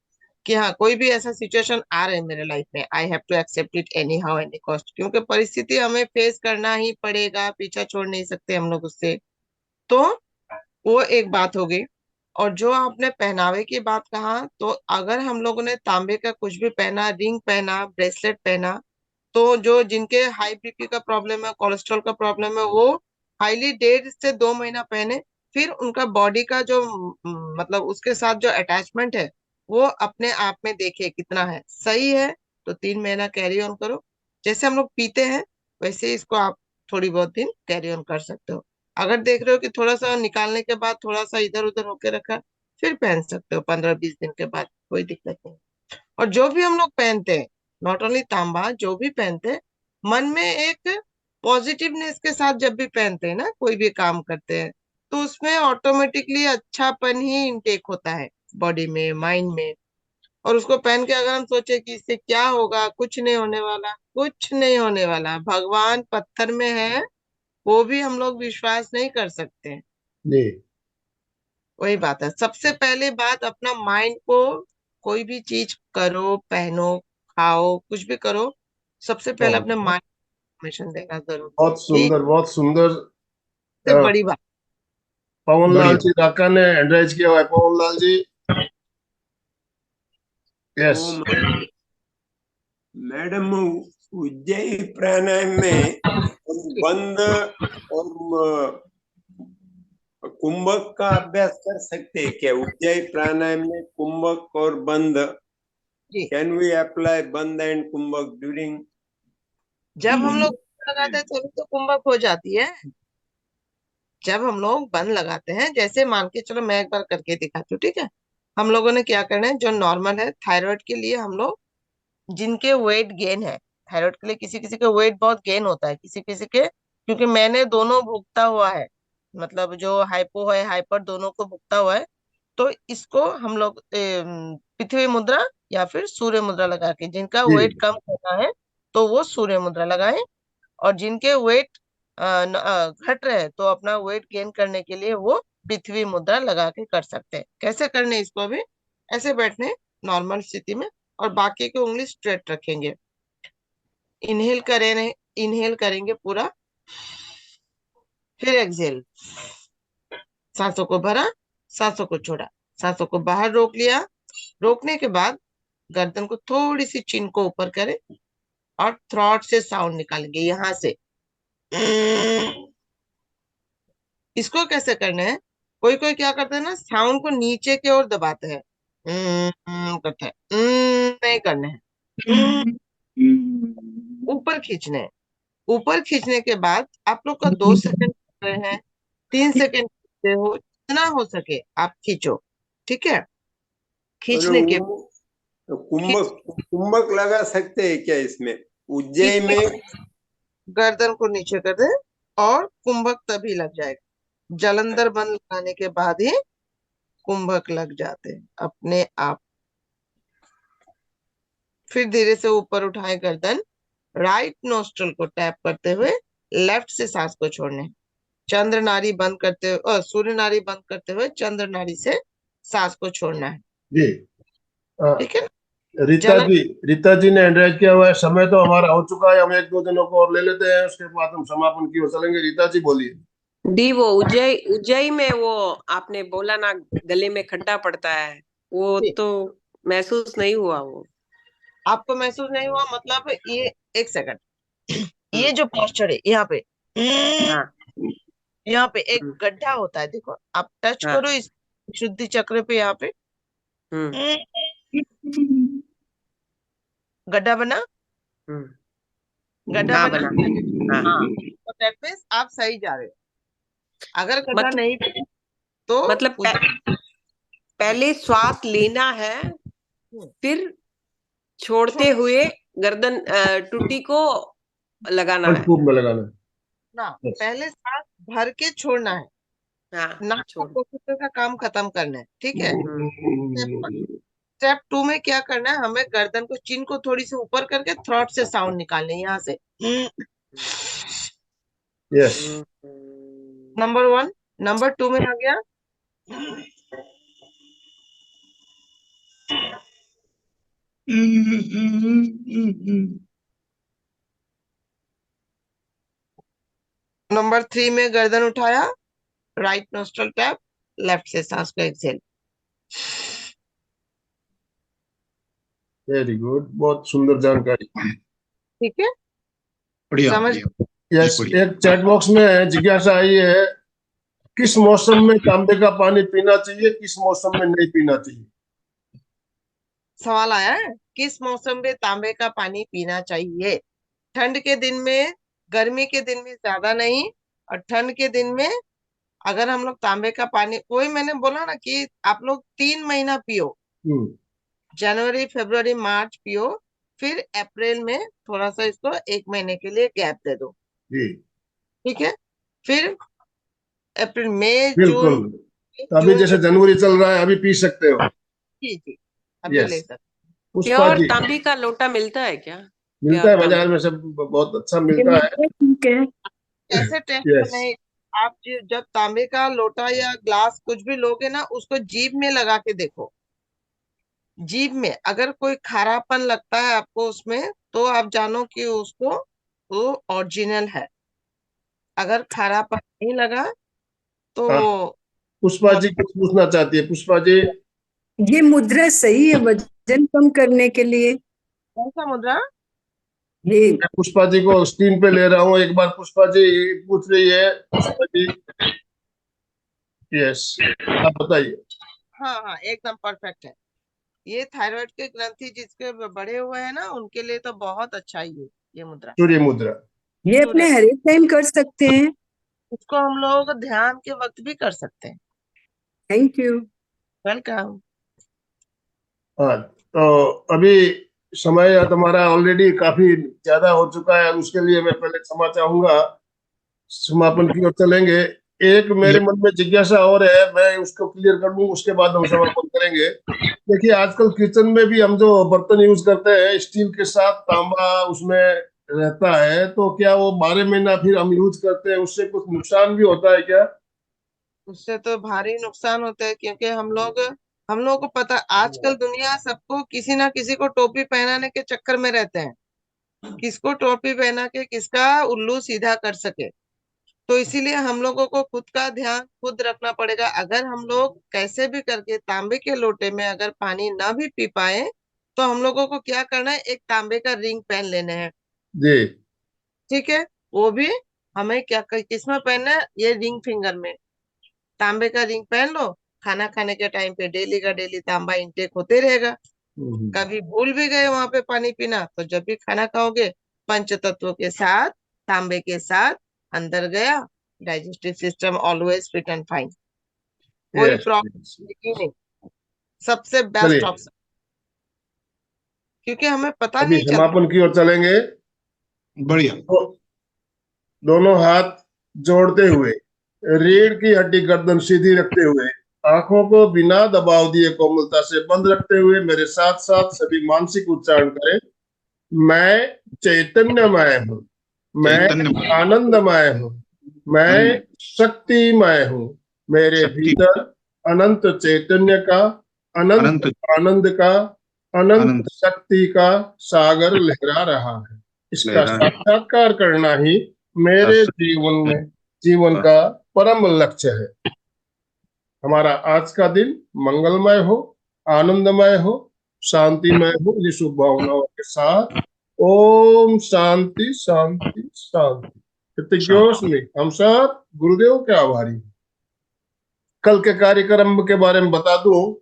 कि हाँ, कोई भी ऐसा सिचुएशन आ रहा है मेरे लाइफ में, I have to accept it anyhow any cost, क्योंकि परिस्थिति हमें फेस करना ही पड़ेगा, पीछा छोड़ नहीं सकते हम लोग उससे। तो वो एक बात हो गई। और जो आपने पहनावे की बात कहा, तो अगर हम लोगों ने तांबे का कुछ भी पहना, रिंग पहना, ब्रेसलेट पहना, तो जो जिनके हाई बीपी का प्रॉब्लम है, कोलेस्ट्रॉल का प्रॉब्लम है, वो हाईली 1.5 से 2 महीना पहने, फिर उनका बॉडी का जो मतलब उसके साथ जो अटैचमेंट है वो अपने आप में देखे कितना है सही है, तो 3 महीना कैरी ऑन करो। जैसे हम लोग पीते हैं वैसे ही इसको आप थोड़ी बहुत दिन कैरी ऑन कर सकते हो। अगर देख रहे हो कि थोड़ा सा निकालने के बाद थोड़ा सा इधर उधर होके रखा, फिर पहन सकते हो 15-20 दिन के बाद, कोई दिक्कत नहीं। और जो भी हम लोग पहनते हैं, नॉट ओनली तांबा, जो भी पहनते हैं, मन में एक पॉजिटिवनेस के साथ जब भी पहनते हैं ना, कोई भी काम करते हैं, तो उसमें ऑटोमेटिकली अच्छापन ही इनटेक होता है बॉडी में, माइंड में। और उसको पहन के अगर हम सोचे कि इससे क्या होगा, कुछ नहीं होने वाला, कुछ नहीं होने वाला, भगवान पत्थर में है, वो भी हम लोग विश्वास नहीं कर सकते हैं। जी वही बात है, सबसे पहले बात अपना माइंड को, कोई भी चीज करो, पहनो, खाओ, कुछ भी करो, सबसे पहले अपने माइंड को परमिशन देना जरूरी है, बहुत ठीक? सुंदर बहुत सुंदर। सबसे अ, बड़ी बात। पवन लाल बढ़िया। जी राका ने एंड्राइज किया हुआ है। पवन लाल जी यस। मैडम उज्जयी प्राणायाम में बंद और कुंभक का अभ्यास कर सकते हैं क्या? उज्जयी प्राणायाम में कुंभक और बंद, जी। कैन वी अप्लाई बंद एंड कुंभक ड्यूरिंग? जब हम लोग लगाते हैं तभी तो कुंभक हो जाती है। जब हम लोग बंद लगाते हैं, जैसे मान के चलो मैं एक बार करके दिखाती हूँ, ठीक है। हम लोगों ने क्या करना है, जो नॉर्मल है थायराइड के लिए, हम लोग जिनके वेट गेन है, थायराइड के लिए किसी किसी का वेट बहुत गेन होता है, किसी किसी के, क्योंकि मैंने दोनों भुगता हुआ है, मतलब जो हाइपो है हाइपर दोनों को भुगता हुआ है। तो इसको हम लोग पृथ्वी मुद्रा या फिर सूर्य मुद्रा लगा के, जिनका जी। वेट कम करना है तो वो सूर्य मुद्रा लगाएं, और जिनके वेट घट रहे हैं तो अपना वेट गेन करने के लिए वो पृथ्वी मुद्रा लगा के कर सकते हैं। कैसे करने इसको, अभी ऐसे बैठने नॉर्मल स्थिति में, और बाकी की उंगली स्ट्रेट रखेंगे। इनहेल करेंगे पूरा, फिर एक्सहेल, सांसों को भरा, सांसों को छोड़ा, सांसों को बाहर रोक लिया। रोकने के बाद गर्दन को थोड़ी सी चिन को ऊपर करें और थ्रॉट से साउंड निकालेंगे यहां से। इसको कैसे करना है, कोई कोई क्या करते हैं ना, साउंड को नीचे की ओर दबाते हैं, करते हैं, नहीं करने हैं, ऊपर खींचने हैं। ऊपर खींचने के बाद आप लोग का 2 सेकंड कर रहे हैं, 3 सेकंड खींचते हो, जितना हो सके आप खींचो, ठीक है। खींचने के कुंभक कुंभक लगा सकते हैं क्या इसमें? उज्जैन में गर्दन को नीचे कर दे और कुंभक तभी लग जाएगा। जलंधर बंद लगाने के बाद ही कुंभक लग जाते हैं अपने आप। फिर धीरे से ऊपर उठाए गर्दन, राइट नोस्ट्रल को टैप करते हुए लेफ्ट से सांस को छोड़ने, चंद्र नाड़ी बंद करते हुए, सूर्य नाड़ी बंद करते हुए चंद्र नाड़ी से सांस को छोड़ना है, जी। ठीक है। रीता जी ने एंड्राइज किया हुआ है। समय तो हमारा हो चुका है, हम 1-2 दिनों को और ले लेते हैं, उसके बाद हम समापन की ओर चलेंगे। रीता जी बोलिए। दी, वो उज्जैन में वो आपने बोला ना, गले में खड्डा पड़ता है, वो जी। तो महसूस नहीं हुआ वो। आपको महसूस नहीं हुआ, मतलब ये, एक सेकंड, ये जो पोस्चर है यहाँ पे, हाँ। यहाँ पे एक गड्ढा होता है, देखो आप टच हाँ। करो इस शुद्धि चक्र पे, यहाँ पे गड्ढा बना, गड्ढा हाँ, बना। बना। हाँ। हाँ, तो दैट मीन्स आप सही जा रहे हो। अगर गड्ढा नहीं बना तो मतलब पहले श्वास लेना है, फिर छोड़ते हुए गर्दन टुटी को लगाना है खूब में लगाना है ना, पहले सांस भर के छोड़ना है हाँ, ना, छोड़। कोशिश का काम खत्म करना है, ठीक है। स्टेप 2 में क्या करना है, हमें गर्दन को, चिन को थोड़ी सी ऊपर करके थ्रोट से साउंड निकालने, यहाँ से। यस। नंबर 1। नंबर 2 में आ गया, नंबर 3 में गर्दन उठाया, राइट नोस्ट्रल टैप, लेफ्ट से सांस को एक्सहेल। वेरी गुड, बहुत सुंदर जानकारी। ठीक है, बढ़िया समझ। बढ़िया। यस। एक चैट बॉक्स में जिज्ञासा आई है, किस मौसम में तांबे का पानी पीना चाहिए, किस मौसम में नहीं पीना चाहिए? सवाल आया है, किस मौसम में तांबे का पानी पीना चाहिए? ठंड के दिन में, गर्मी के दिन में ज्यादा नहीं, और ठंड के दिन में अगर हम लोग तांबे का पानी, वही मैंने बोला ना कि आप लोग 3 महीना पियो, जनवरी फरवरी मार्च पियो, फिर अप्रैल में थोड़ा सा इसको 1 महीने के लिए गैप दे दो, जी। ठीक है। फिर अप्रैल मई बिल्कुल। जून, अभी जैसे जनवरी चल रहा है, अभी पी सकते हो। जी जी, अभी यस। ले सकते। पुष्पा प्योर जी, तांबे का लोटा मिलता है क्या? मिलता है बाजार में, सब बहुत अच्छा मिलता है। कैसे टेस्ट यस। नहीं, आप जब तांबे का लोटा या ग्लास कुछ भी लोगे ना, उसको जीभ में लगा के देखो, जीभ में अगर कोई खारापन लगता है आपको उसमें, तो आप जानो कि उसको वो ओरिजिनल है। अगर खारापन नहीं लगा तो हाँ, पुष्पा जी कुछ पूछना चाहती है। पुष्पा जी, ये मुद्रा सही है वजन कम करने के लिए? कौन सा मुद्रा? जी मैं पुष्पा जी को स्क्रीन पे ले रहा हूँ, एक बार पुष्पा जी पूछ रही है। पुष्पा जी, यस, आप बताइए। हाँ हाँ, एकदम परफेक्ट है। ये थायराइड के ग्रंथि जिसके बढ़े हुए हैं ना, उनके लिए तो बहुत अच्छा ही है ये मुद्रा। सूर्य मुद्रा। ये अपने हर एक टाइम कर सकते हैं। उसको हम लोग ध्यान के वक्त भी कर सकते हैं। Thank you. वेलकम। हाँ, तो अभी समय तुम्हारा ऑलरेडी काफी ज्यादा हो चुका है, उसके लिए मैं पहले क्षमा चाहूंगा। समापन की ओर चलेंगे। एक मेरे मन में जिज्ञासा और है, मैं उसको क्लियर कर लूं, उसके बाद हम समापन करेंगे। देखिए, आजकल किचन में भी हम जो बर्तन यूज करते हैं स्टील के साथ तांबा उसमें रहता है, तो क्या वो 12 महीना फिर हम यूज करते हैं, उससे कुछ नुकसान भी होता है क्या? उससे तो भारी नुकसान होता है, क्योंकि हम लोगों को पता, आजकल दुनिया सबको किसी ना किसी को टोपी पहनाने के चक्कर में रहते हैं, किसको टोपी पहना के किसका उल्लू सीधा कर सके। तो इसीलिए हम लोगों को खुद का ध्यान खुद रखना पड़ेगा। अगर हम लोग कैसे भी करके तांबे के लोटे में अगर पानी ना भी पी पाए, तो हम लोगों को क्या करना है, एक तांबे का रिंग पहन लेने हैं। जी, ठीक है, वो भी हमें क्या किसमें पहनना है, ये रिंग फिंगर में तांबे का रिंग पहन लो। खाना खाने के टाइम पे डेली का डेली तांबा इंटेक होते रहेगा। कभी भूल भी गए वहां पे पानी पीना, तो जब भी खाना खाओगे पंच तत्वों के साथ तांबे के साथ अंदर गया, digestive system always fit and fine, कोई यस, प्रॉब्लम ही नहीं। सबसे बेस्ट चलिए ऑप्शन, क्योंकि हमें पता अभी नहीं चलता। समापन की ओर चलेंगे। बढ़िया। तो दोनों हाथ जोड़ते हुए, रीढ़ की हड्डी गर्दन सीधी रखते हुए, आंखों को बिना दबाव दिए कोमलता से बंद रखते हुए मेरे साथ साथ सभी मानसिक उच्चारण करें। मैं चैतन्यमय हूँ, मैं चैतन्य आनंदमय हूँ, मैं शक्तिमय हूँ। मेरे शक्ति, भीतर अनंत चैतन्य का, अनंत अनंत आनंद का, अनंत आनंद शक्ति का सागर लहरा रहा है। इसका लहरा साक्षात्कार करना ही मेरे जीवन का परम लक्ष्य है। हमारा आज का दिन मंगलमय हो, आनंदमय हो, शांतिमय हो। ये शुभ भावनाओं के साथ ओम शांति शांति शांति। कृतज्ञोस्मि, हम सब गुरुदेव के आभारी हैं। कल के कार्यक्रम के बारे में बता दूं,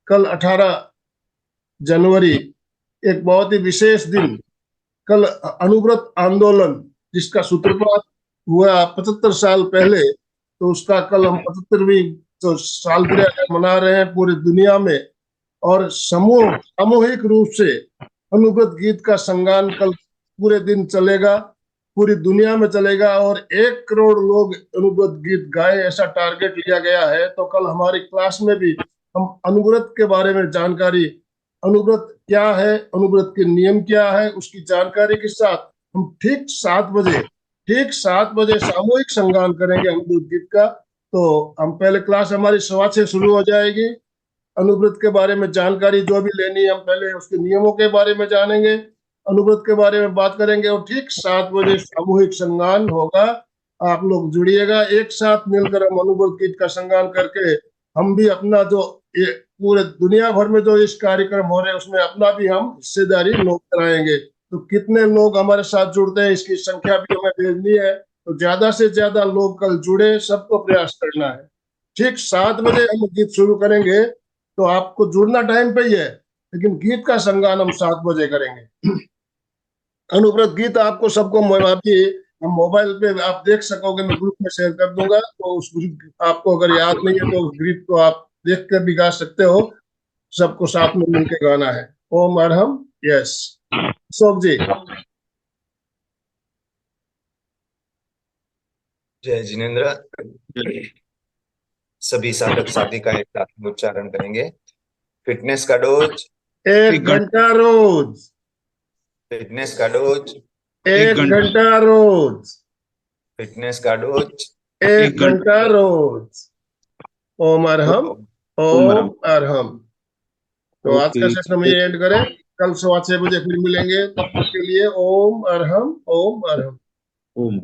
कल 18 जनवरी एक बहुत ही विशेष दिन। कल अनुव्रत आंदोलन जिसका सूत्रपात हुआ 75 साल पहले, तो उसका कल हम 75वीं जो सालगिरह मना रहे हैं पूरी दुनिया में। और सामूहिक रूप से अनुव्रत गीत का संगान कल पूरे दिन चलेगा, पूरी दुनिया में चलेगा, और 1 करोड़ लोग अनुव्रत गीत गाए, ऐसा टारगेट लिया गया है। तो कल हमारी क्लास में भी हम अनुव्रत के बारे में जानकारी, अनुव्रत क्या है, अनुव्रत के नियम क्या है, उसकी जानकारी के साथ हम ठीक 7 बजे सामूहिक संगान करेंगे अनुव्रत गीत का। तो हम पहले क्लास हमारी 6:15 शुरू हो जाएगी। अनुव्रत के बारे में जानकारी जो भी लेनी है, हम पहले उसके नियमों के बारे में जानेंगे, अनुव्रत के बारे में बात करेंगे, और ठीक 7 बजे सामूहिक संगान होगा। आप लोग जुड़िएगा, एक साथ मिलकर हम अनुव्रत गीत का संगान करके हम भी अपना जो ये पूरे दुनिया भर में जो इस कार्यक्रम हो रहे हैं उसमें अपना भी हम हिस्सेदारी नोट कराएंगे। तो कितने लोग हमारे साथ जुड़ते हैं इसकी संख्या भी हमें भेजनी है। तो ज्यादा से ज्यादा लोग कल जुड़े, सबको प्रयास करना है। ठीक 7 बजे हम गीत शुरू करेंगे, तो आपको जुड़ना टाइम पे ही है, लेकिन गीत का संगान हम 7 बजे करेंगे। अनुव्रत गीत आपको सबको अभी हम मोबाइल पे आप देख सकोगे, मैं ग्रुप में शेयर कर दूंगा। तो उस ग्रुप आपको अगर याद नहीं है तो उस ग्रुप को आप देख कर भी गा सकते हो। सबको साथ में मिलकर गाना है। ओम अरहम। यस, अशोक जी। जय जिनेन्द्र। सभी साधक साधिका एक साथ में उच्चारण करेंगे। फिटनेस का डोज 1 घंटा रोज, फिटनेस का डोज 1 घंटा रोज, फिटनेस का डोज 1 घंटा रोज। ओम अरहम, ओम अरहम। तो आज का सेशन हम ये एंड करें, कल 6:15 बजे फिर मिलेंगे। तब तक के लिए ओम अरहम, ओम अरहम। ओम।